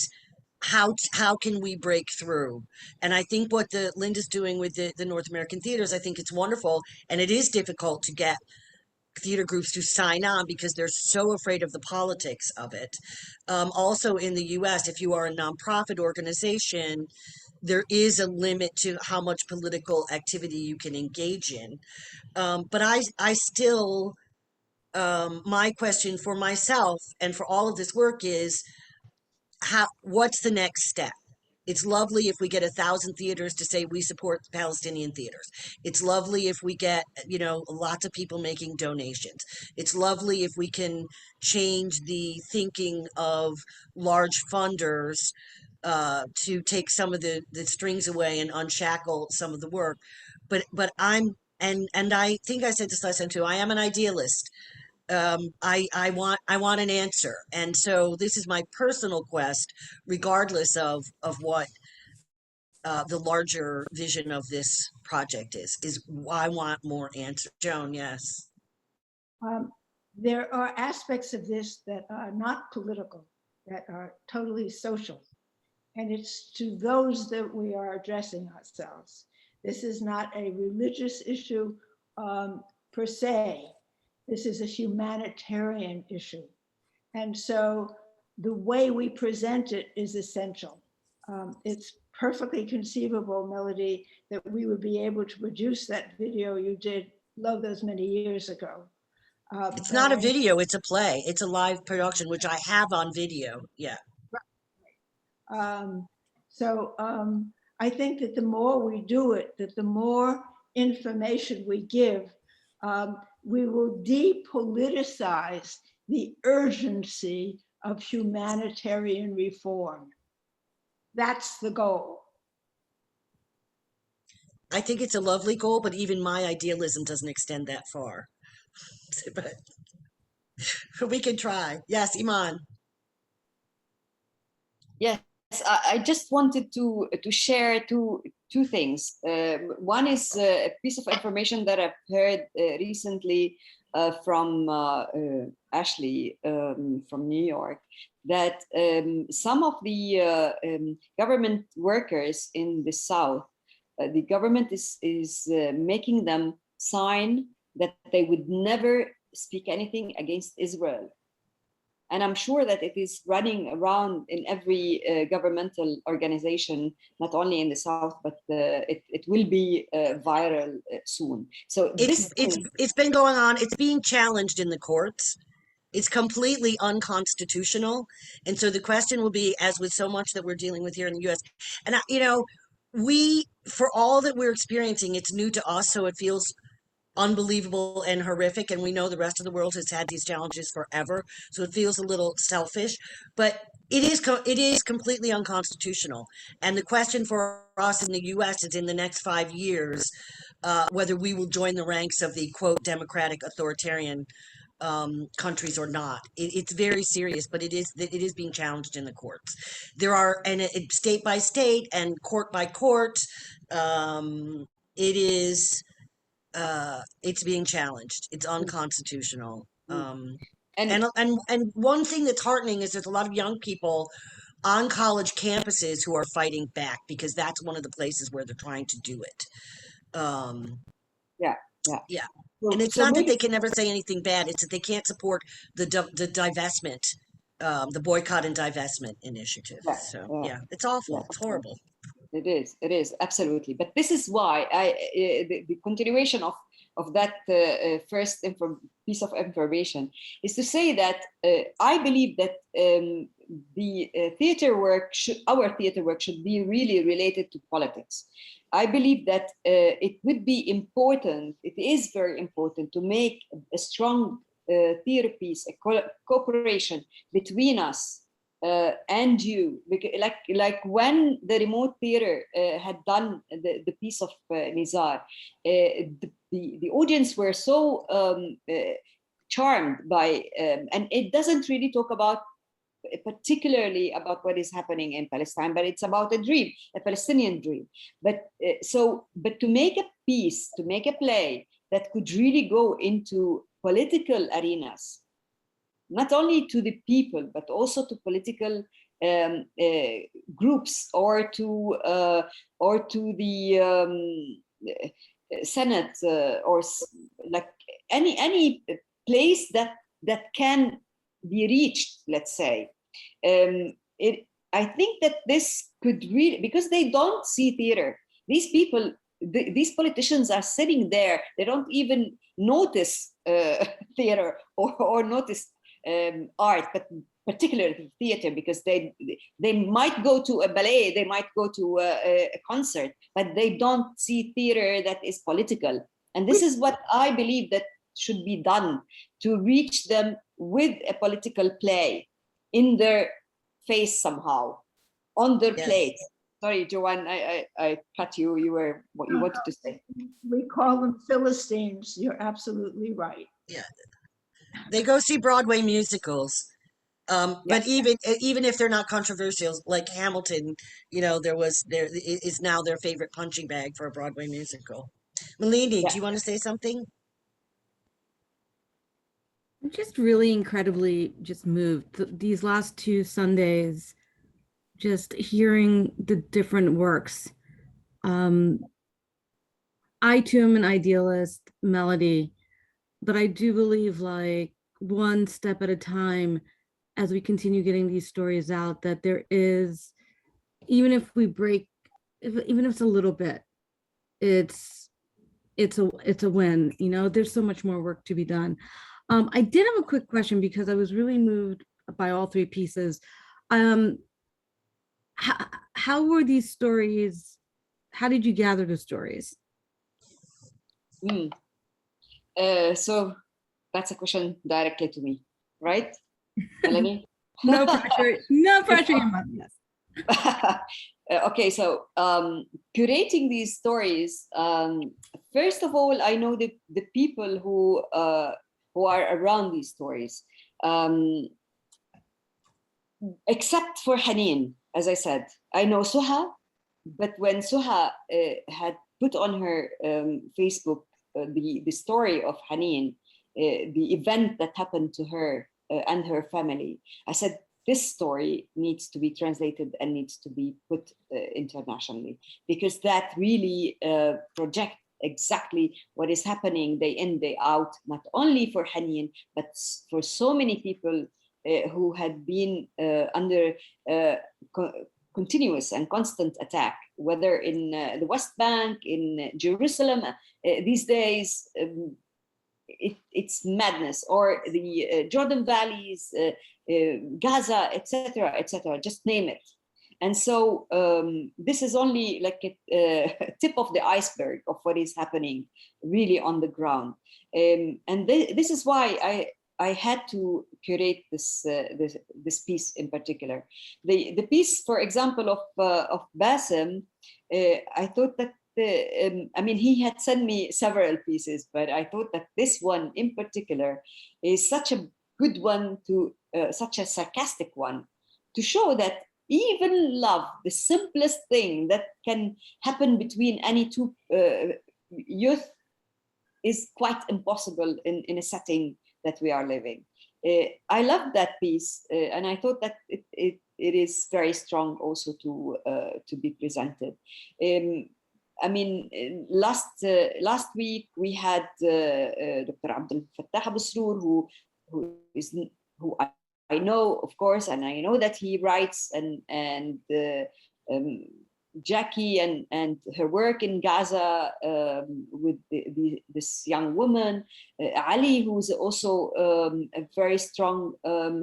how can we break through? And I think what Linda's doing with the North American theaters, I think it's wonderful. And it is difficult to get theater groups to sign on because they're so afraid of the politics of it. Also in the US, if you are a nonprofit organization, there is a limit to how much political activity you can engage in. But I still, my question for myself and for all of this work is, what's the next step? It's lovely if we get 1,000 theaters to say we support Palestinian theaters. It's lovely if we get, lots of people making donations. It's lovely if we can change the thinking of large funders to take some of the strings away and unshackle some of the work. But I'm, and I think I said this last time too, I am an idealist. I want an answer. And so this is my personal quest, regardless of what the larger vision of this project is I want more answers. Joan, yes. There are aspects of this that are not political, that are totally social. And it's to those that we are addressing ourselves. This is not a religious issue per se. This is a humanitarian issue. And so the way we present it is essential. It's perfectly conceivable, Melody, that we would be able to produce that video you did, love those many years ago. It's not a video, it's a play. It's a live production, which I have on video. Yeah. I think that the more we do it, that the more information we give, we will depoliticize the urgency of humanitarian reform. That's the goal. I think it's a lovely goal, but even my idealism doesn't extend that far. But we can try. Yes, Iman. Yes, I just wanted to share two things. One is a piece of information that I've heard recently from Ashley from New York, that some of the government workers in the South, the government is making them sign that they would never speak anything against Israel. And I'm sure that it is running around in every governmental organization, not only in the South, but it will be viral soon. So it's been going on. It's being challenged in the courts. It's completely unconstitutional. And so the question will be, as with so much that we're dealing with here in the US, and we, for all that we're experiencing, it's new to us, so it feels unbelievable and horrific, and we know the rest of the world has had these challenges forever, so it feels a little selfish, but it is completely unconstitutional. And the question for us in the US is, in the next 5 years, whether we will join the ranks of the quote democratic authoritarian countries or not. It's very serious, but it is being challenged in the courts. There are, and state by state and court by court, it is it's being challenged. It's unconstitutional. And And one thing that's heartening is there's a lot of young people on college campuses who are fighting back because that's one of the places where they're trying to do it. yeah, yeah. Yeah. So, And it's so not that maybe they can never say anything bad, it's that they can't support the divestment, the boycott and divestment initiative. yeah, So, yeah, yeah, it's awful. yeah. It's horrible. It is absolutely. But this is why the continuation of that first piece of information is to say that I believe that the theater work our theater work should be really related to politics. I believe that it would be important. It is very important to make a strong theater piece, a cooperation between us and you, because like when the remote theater had done the piece of Nizar, the audience were so charmed by, and it doesn't really talk about particularly about what is happening in Palestine, but it's about a dream, a Palestinian dream. But but to make a piece, to make a play that could really go into political arenas, not only to the people, but also to political groups or to the Senate or like any place that can be reached, let's say. I think that this could really, because they don't see theater. These people, these politicians are sitting there. They don't even notice theater or notice art, but particularly theater, because they might go to a ballet, they might go to a concert, but they don't see theater that is political. And this is what I believe that should be done to reach them with a political play in their face somehow, on their plate. Sorry, Joanne, I cut you. You were what you wanted to say. We call them Philistines. You're absolutely right. Yeah. They go see Broadway musicals. But even if they're not controversial, like Hamilton, there is now their favorite punching bag for a Broadway musical. Malini, do you want to say something? I'm just really incredibly just moved these last 2 Sundays, just hearing the different works. I too am an idealist, Melody, but I do believe, like, one step at a time, as we continue getting these stories out, that there is, even if we break, even if it's a little bit, it's a win. There's so much more work to be done. I did have a quick question because I was really moved by all 3 pieces. How were these stories? How did you gather the stories? So that's a question directly to me, right, Melanie? No pressure. No pressure. Yes. Okay, so curating these stories. First of all, I know the people who are around these stories, except for Haneen. As I said, I know Suha, but when Suha had put on her Facebook the story of Haneen, the event that happened to her and her family, I said, this story needs to be translated and needs to be put internationally, because that really projects exactly what is happening day in, day out, not only for Haneen, but for so many people who had been under continuous and constant attack, whether in the West Bank, in Jerusalem. These days, it's madness, or the Jordan valleys, Gaza, etc., etc. Just name it. And so this is only like a tip of the iceberg of what is happening really on the ground. And this is why I had to curate this piece in particular. The piece, for example, of Bassem, I thought that he had sent me several pieces, but I thought that this one in particular is such a good one, such a sarcastic one, to show that even love, the simplest thing that can happen between any two youth, is quite impossible in a setting that we are living. I love that piece, and I thought that it is very strong also to be presented. I mean, last week we had Dr. Abdel Fattah Abusroor, who I know, of course, and I know that he writes, and Jackie and her work in Gaza with this young woman, Ali, who's also a very strong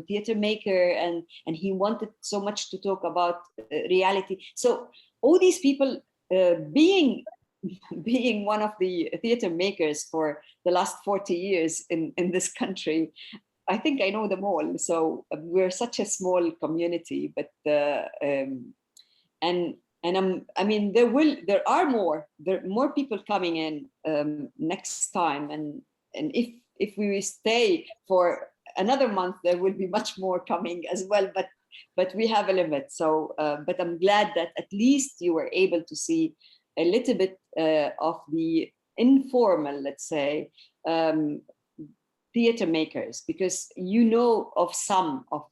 theater maker, and he wanted so much to talk about reality. So all these people being one of the theater makers for the last 40 years in this country, I think I know them all. So we're such a small community, but I mean, there are more people coming in next time, and if we stay for another month, there will be much more coming as well. But we have a limit. So, but I'm glad that at least you were able to see a little bit of the informal, let's say, theater makers, because you know of some of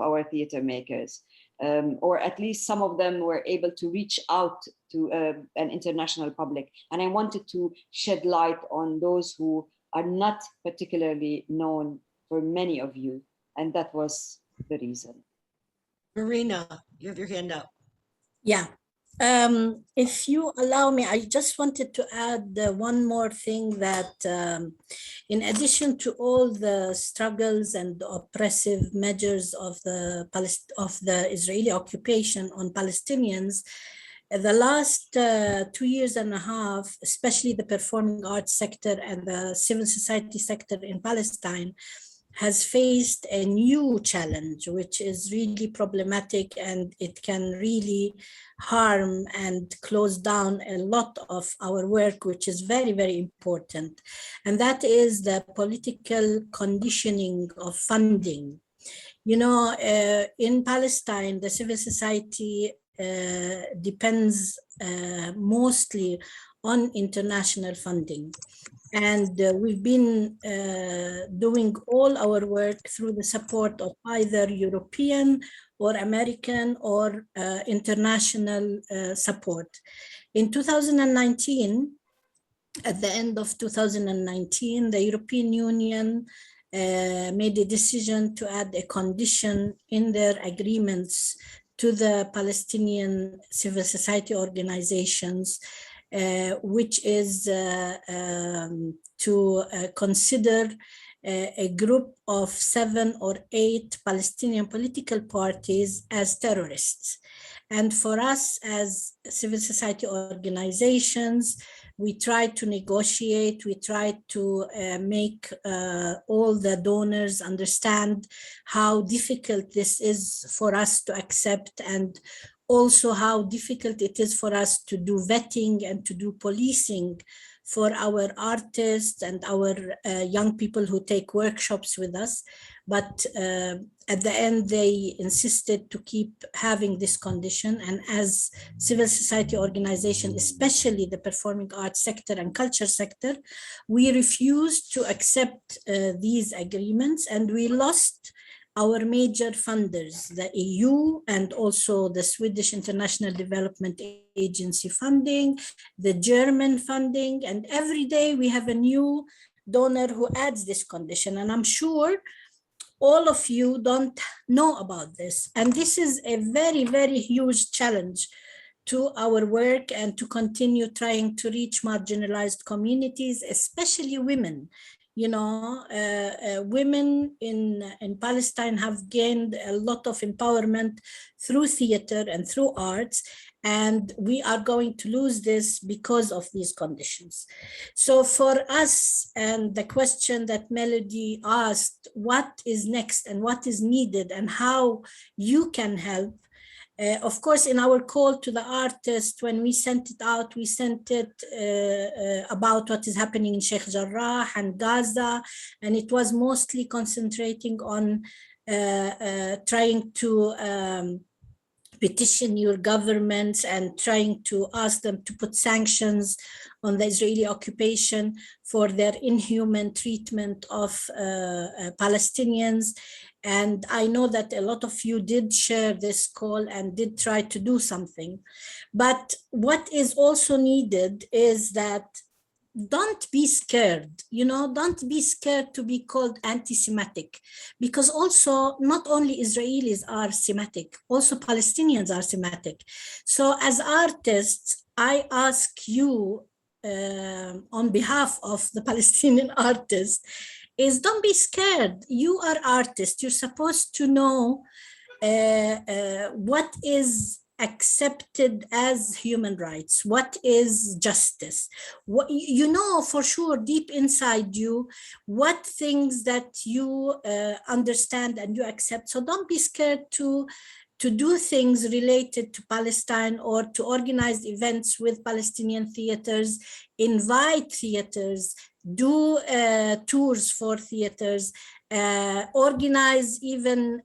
our theater makers. Or at least some of them were able to reach out to an international public. And I wanted to shed light on those who are not particularly known for many of you. And that was the reason. Marina, you have your hand up. Yeah. If you allow me, I just wanted to add one more thing that in addition to all the struggles and oppressive measures of the Israeli occupation on Palestinians, the last 2 years and a half, especially the performing arts sector and the civil society sector in Palestine, has faced a new challenge, which is really problematic, and it can really harm and close down a lot of our work, which is very, very important. And that is the political conditioning of funding. You know, in Palestine, the civil society depends mostly on international funding. And we've been doing all our work through the support of either European or American or international support. In 2019, at the end of 2019, the European Union made a decision to add a condition in their agreements to the Palestinian civil society organizations, which is to consider a group of 7 or 8 Palestinian political parties as terrorists. And for us as civil society organizations, we tried to negotiate, we tried to make all the donors understand how difficult this is for us to accept, and also how difficult it is for us to do vetting and to do policing for our artists and our young people who take workshops with us. But at the end, they insisted to keep having this condition. And as civil society organization, especially the performing arts sector and culture sector, we refused to accept these agreements, and we lost our major funders, the EU and also the Swedish International Development Agency funding, the German funding, and every day we have a new donor who adds this condition. And I'm sure all of you don't know about this. And this is a very, very huge challenge to our work and to continue trying to reach marginalized communities, especially women. You know, women in Palestine have gained a lot of empowerment through theater and through arts, and we are going to lose this because of these conditions. So for us, and the question that Melody asked, what is next and what is needed and how you can help, of course, in our call to the artists, when we sent it out, we sent it about what is happening in Sheikh Jarrah and Gaza, and it was mostly concentrating on trying to petition your governments and trying to ask them to put sanctions on the Israeli occupation for their inhuman treatment of Palestinians. And I know that a lot of you did share this call and did try to do something. But what is also needed is that don't be scared, don't be scared to be called anti-Semitic, because also not only Israelis are Semitic, also Palestinians are Semitic. So as artists, I ask you on behalf of the Palestinian artists, is don't be scared. You are artists. You're supposed to know what is accepted as human rights, what is justice, what for sure deep inside you what things that you understand and you accept. So don't be scared to do things related to Palestine or to organize events with Palestinian theaters, invite theaters, do tours for theaters, organize even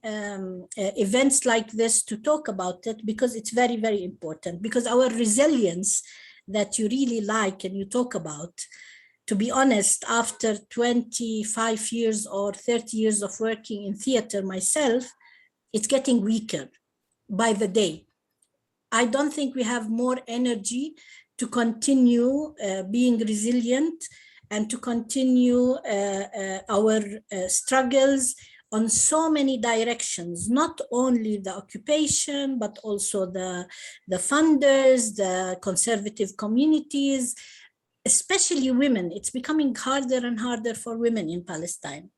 events like this to talk about it, because it's very, very important. Because our resilience that you really like and you talk about, to be honest, after 25 years or 30 years of working in theater myself, it's getting weaker by the day. I don't think we have more energy to continue being resilient and to continue our struggles on so many directions, not only the occupation, but also the funders, the conservative communities, especially women. It's becoming harder and harder for women in Palestine.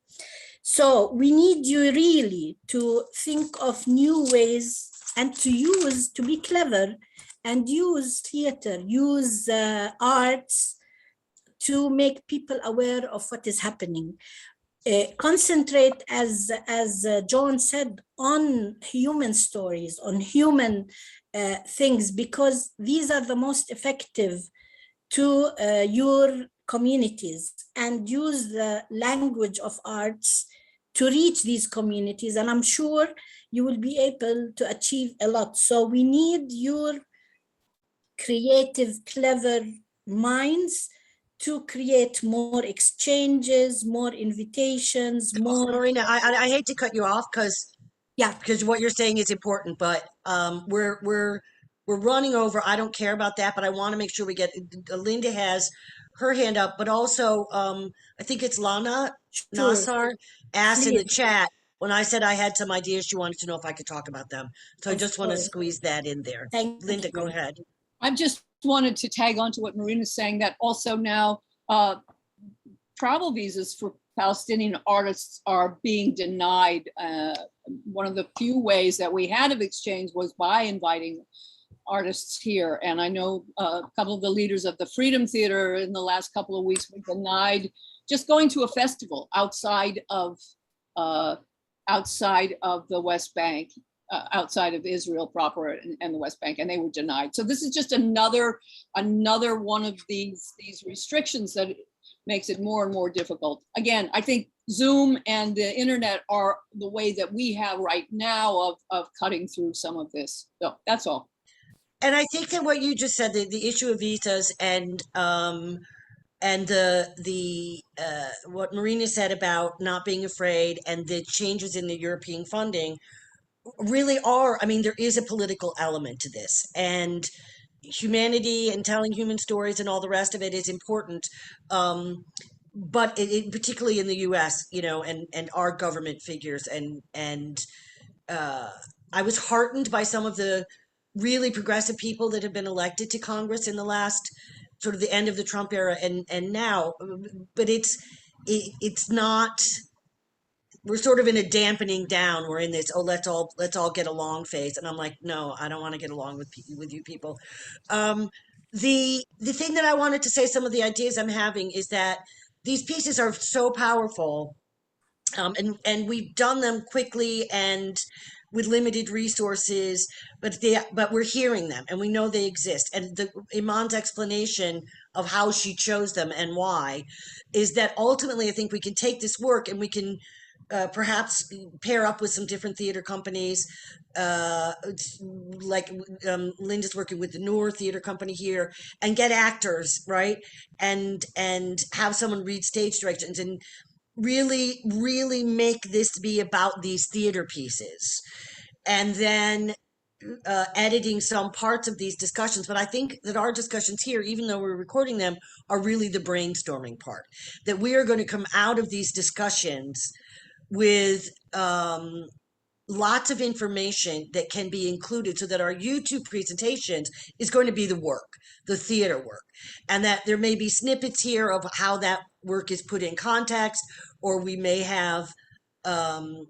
So we need you really to think of new ways and to be clever and use theater, use arts to make people aware of what is happening. Concentrate, as John said, on human stories, on human things, because these are the most effective to your communities, and use the language of arts to reach these communities. And I'm sure you will be able to achieve a lot. So we need your creative, clever minds to create more exchanges, more invitations, more. Marina, I hate to cut you off because what you're saying is important, but we're running over. I don't care about that, but I want to make sure we get. Linda has her hand up, but also I think it's Lana Nassar asked in the chat when I said I had some ideas. She wanted to know if I could talk about them, so I just want to squeeze that in there. Linda, go ahead. I've just wanted to tag on to what Marina's saying, that also now travel visas for Palestinian artists are being denied. One of the few ways that we had of exchange was by inviting artists here. And I know a couple of the leaders of the Freedom Theater in the last couple of weeks were denied just going to a festival outside of the West Bank. Outside of Israel proper and the West Bank, and they were denied. So this is just another one of these restrictions that makes it more and more difficult. Again, I think Zoom and the internet are the way that we have right now of cutting through some of this. So that's all. And I think that what you just said, the issue of visas and the what Marina said about not being afraid and the changes in the European funding really are, I mean, there is a political element to this, and humanity and telling human stories and all the rest of it is important. But particularly in the US, and our government figures, and I was heartened by some of the really progressive people that have been elected to Congress in the last sort of the end of the Trump era and now, but it's not. We're sort of in a dampening down. We're in this, let's all get along phase. And I'm like, no, I don't want to get along with you people. The thing that I wanted to say, some of the ideas I'm having is that these pieces are so powerful. And we've done them quickly and with limited resources, but we're hearing them and we know they exist. And the Iman's explanation of how she chose them and why is that ultimately I think we can take this work and we can perhaps pair up with some different theater companies, like Linda's working with the Noor Theater Company here, and get actors, right? And have someone read stage directions and really, really make this be about these theater pieces. And then editing some parts of these discussions. But I think that our discussions here, even though we're recording them, are really the brainstorming part. That we are going to come out of these discussions with lots of information that can be included so that our YouTube presentations is going to be the work, the theater work. And that there may be snippets here of how that work is put in context, or we may have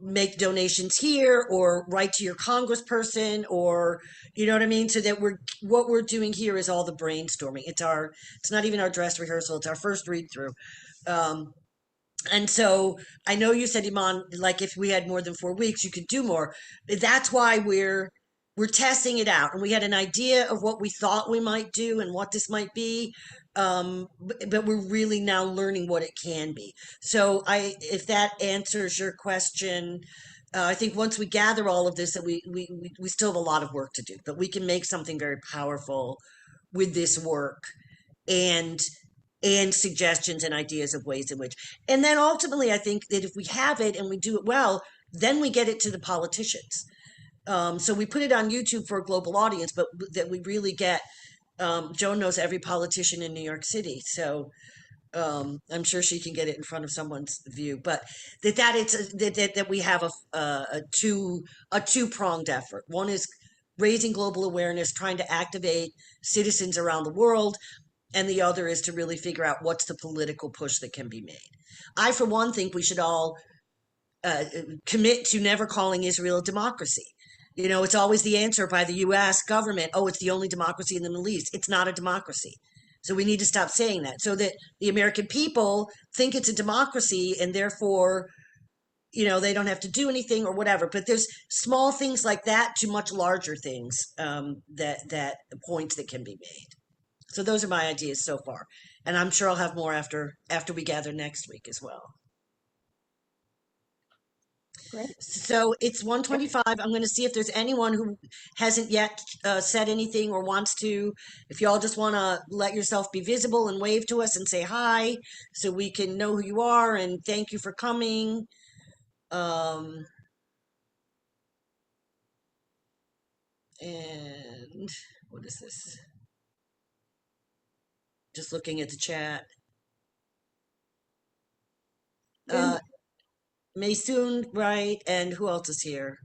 make donations here or write to your congressperson, or you know what I mean, so that what we're doing here is all the brainstorming. It's not even our dress rehearsal, it's our first read through. And so I know you said, Iman, like if we had more than 4 weeks you could do more. That's why we're testing it out, and we had an idea of what we thought we might do and what this might be, but we're really now learning what it can be. So if that answers your question, I think once we gather all of this, that we still have a lot of work to do, but we can make something very powerful with this work, and suggestions and ideas of ways in which, and then ultimately I think that if we have it and we do it well, then we get it to the politicians. So we put it on YouTube for a global audience, but that we really get, Joan knows every politician in New York City, so I'm sure she can get it in front of someone's view. But that we have a two-pronged effort. One is raising global awareness, trying to activate citizens around the world, and the other is to really figure out what's the political push that can be made. I, for one, think we should all commit to never calling Israel a democracy. You know, it's always the answer by the U.S. government. Oh, it's the only democracy in the Middle East. It's not a democracy. So we need to stop saying that, so that the American people think it's a democracy, and therefore, you know, they don't have to do anything or whatever. But there's small things like that to much larger things, that points that can be made. So those are my ideas so far, and I'm sure I'll have more after we gather next week as well. Great. So it's 1:25. I'm going to see if there's anyone who hasn't yet said anything or wants to. If y'all just want to let yourself be visible and wave to us and say hi, so we can know who you are and thank you for coming. And what is this? Just looking at the chat. Maysoon, right? And who else is here?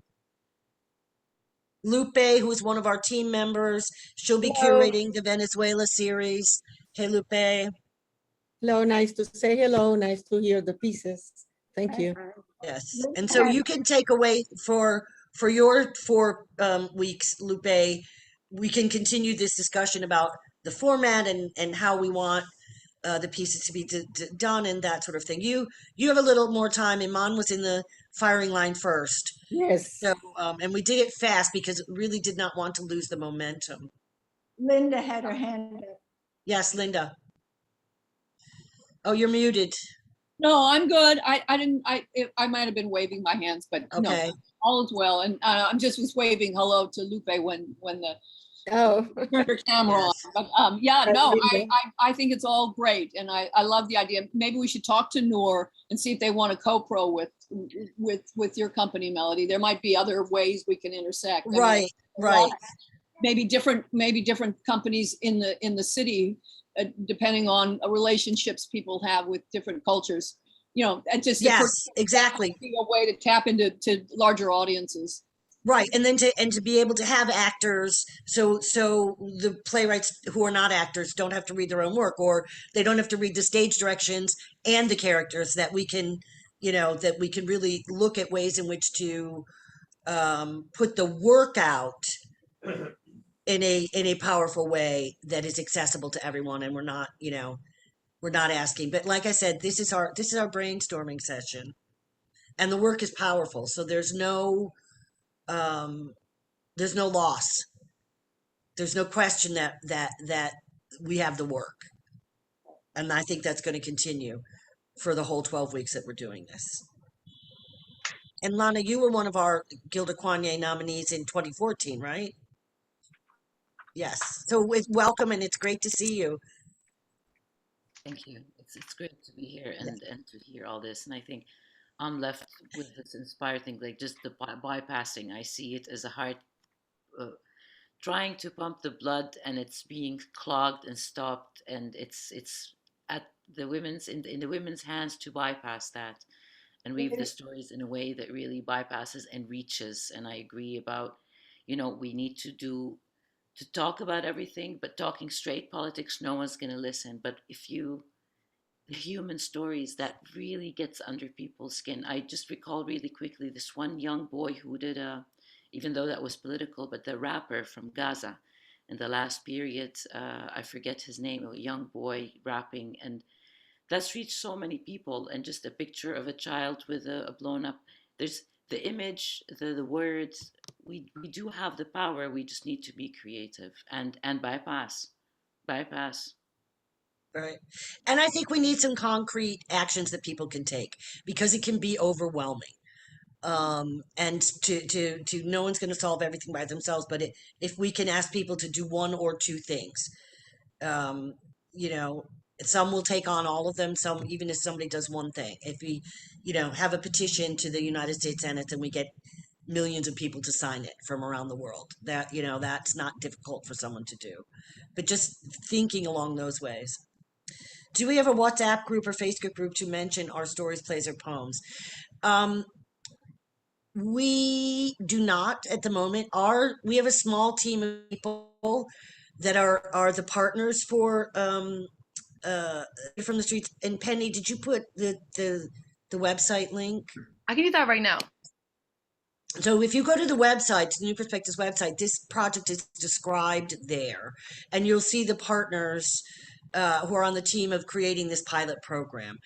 Lupe, who's one of our team members. She'll be curating the Venezuela series. Hey, Lupe. Hello, nice to say hello. Nice to hear the pieces. Thank you. Yes. And so you can take away for your 4 weeks, Lupe, we can continue this discussion about the format and how we want the pieces to be done and that sort of thing. You have a little more time. Iman was in the firing line first. Yes. So, and we did it fast because we really did not want to lose the momentum. Linda had her hand up. Yes, Linda. Oh, you're muted. No, I'm good. I might have been waving my hands, but okay. No, all is well. And I'm just was waving hello to Lupe when the turned her camera on. But yeah, no, I think it's all great, and I love the idea. Maybe we should talk to Noor and see if they want to co-pro with your company, Melody. There might be other ways we can intersect. Right, right. Maybe different companies in the city, depending on relationships people have with different cultures. You know, and just exactly be a way to tap into larger audiences. Right, and then to be able to have actors, so the playwrights who are not actors don't have to read their own work, or they don't have to read the stage directions and the characters. That we can, that we can really look at ways in which to put the work out in a powerful way that is accessible to everyone, and we're not asking. But like I said, this is our brainstorming session, and the work is powerful. So there's no loss. There's no question that we have the work. And I think that's going to continue for the whole 12 weeks that we're doing this. And Lana, you were one of our Gilda Kanye nominees in 2014, right? Yes. So welcome, and it's great to see you. Thank you. It's great to be here and to hear all this. And I think I'm left with this inspired thing, like just the bypassing. I see it as a heart trying to pump the blood, and it's being clogged and stopped, and it's at the women's in the women's hands to bypass that and weave the stories in a way that really bypasses and reaches. And I agree about, we need to talk about everything, but talking straight politics, no one's going to listen. But the human stories that really gets under people's skin. I just recall really quickly this one young boy who did even though that was political, but the rapper from Gaza in the last period, I forget his name, a young boy rapping, and that's reached so many people. And just a picture of a child with a blown up, there's the image, the words, we do have the power, we just need to be creative and bypass. Right. And I think we need some concrete actions that people can take because it can be overwhelming. And to no one's going to solve everything by themselves, but if we can ask people to do one or two things, you know, some will take on all of them. Some, even if somebody does one thing, if we, have a petition to the United States Senate and we get millions of people to sign it from around the world, that's not difficult for someone to do, but just thinking along those ways. Do we have a WhatsApp group or Facebook group to mention our stories, plays, or poems? We do not at the moment. We have a small team of people that are the partners for from the streets. And Penny, did you put the website link? I can do that right now. So if you go to the website, to the New Perspectives website, this project is described there, and you'll see the partners who are on the team of creating this pilot program.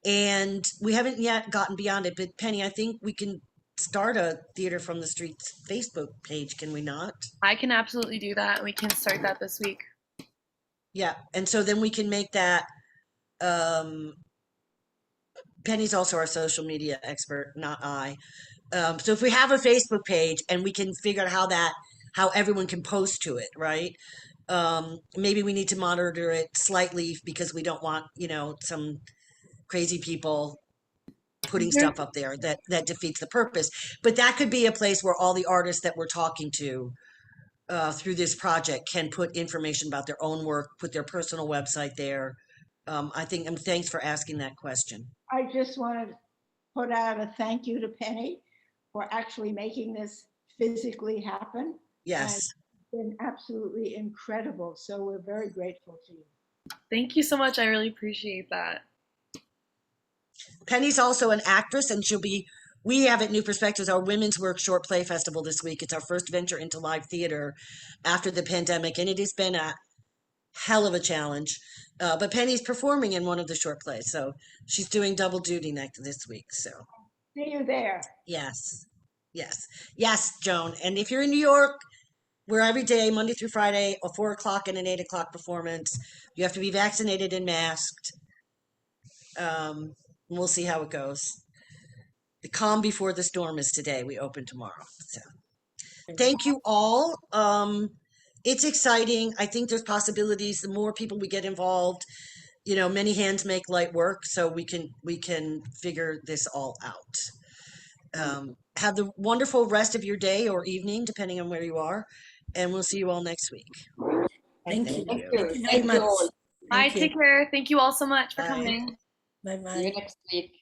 And we haven't yet gotten beyond it, but Penny, I think we can start a Theater from the Streets Facebook page, can we not? I can absolutely do that. We can start that this week. Yeah, and so then we can make that. Penny's also our social media expert, not I. So if we have a Facebook page and we can figure out how everyone can post to it, right? Maybe we need to monitor it slightly because we don't want, some crazy people putting stuff up there that defeats the purpose. But that could be a place where all the artists that we're talking to through this project can put information about their own work, put their personal website there. Thanks for asking that question. I just want to put out a thank you to Penny for actually making this physically happen. Yes. And it's been absolutely incredible. So we're very grateful to you. Thank you so much. I really appreciate that. Penny's also an actress, and we have at New Perspectives our Women's Work Short Play Festival this week. It's our first venture into live theater after the pandemic, and it has been a hell of a challenge. But Penny's performing in one of the short plays, so she's doing double duty this week. So see you there. Yes, Joan. And if you're in New York, we're every day, Monday through Friday, a 4 o'clock and an 8 o'clock performance. You have to be vaccinated and masked. We'll see how it goes. The calm before the storm is today. We open tomorrow. So thank you all. It's exciting. I think there's possibilities. The more people we get involved, many hands make light work, so we can figure this all out. Have the wonderful rest of your day or evening, depending on where you are, and we'll see you all next week. Thank you. Thank Thank you you. very much. Bye. Take care. Thank you all so much for coming. Bye-bye. See you next week.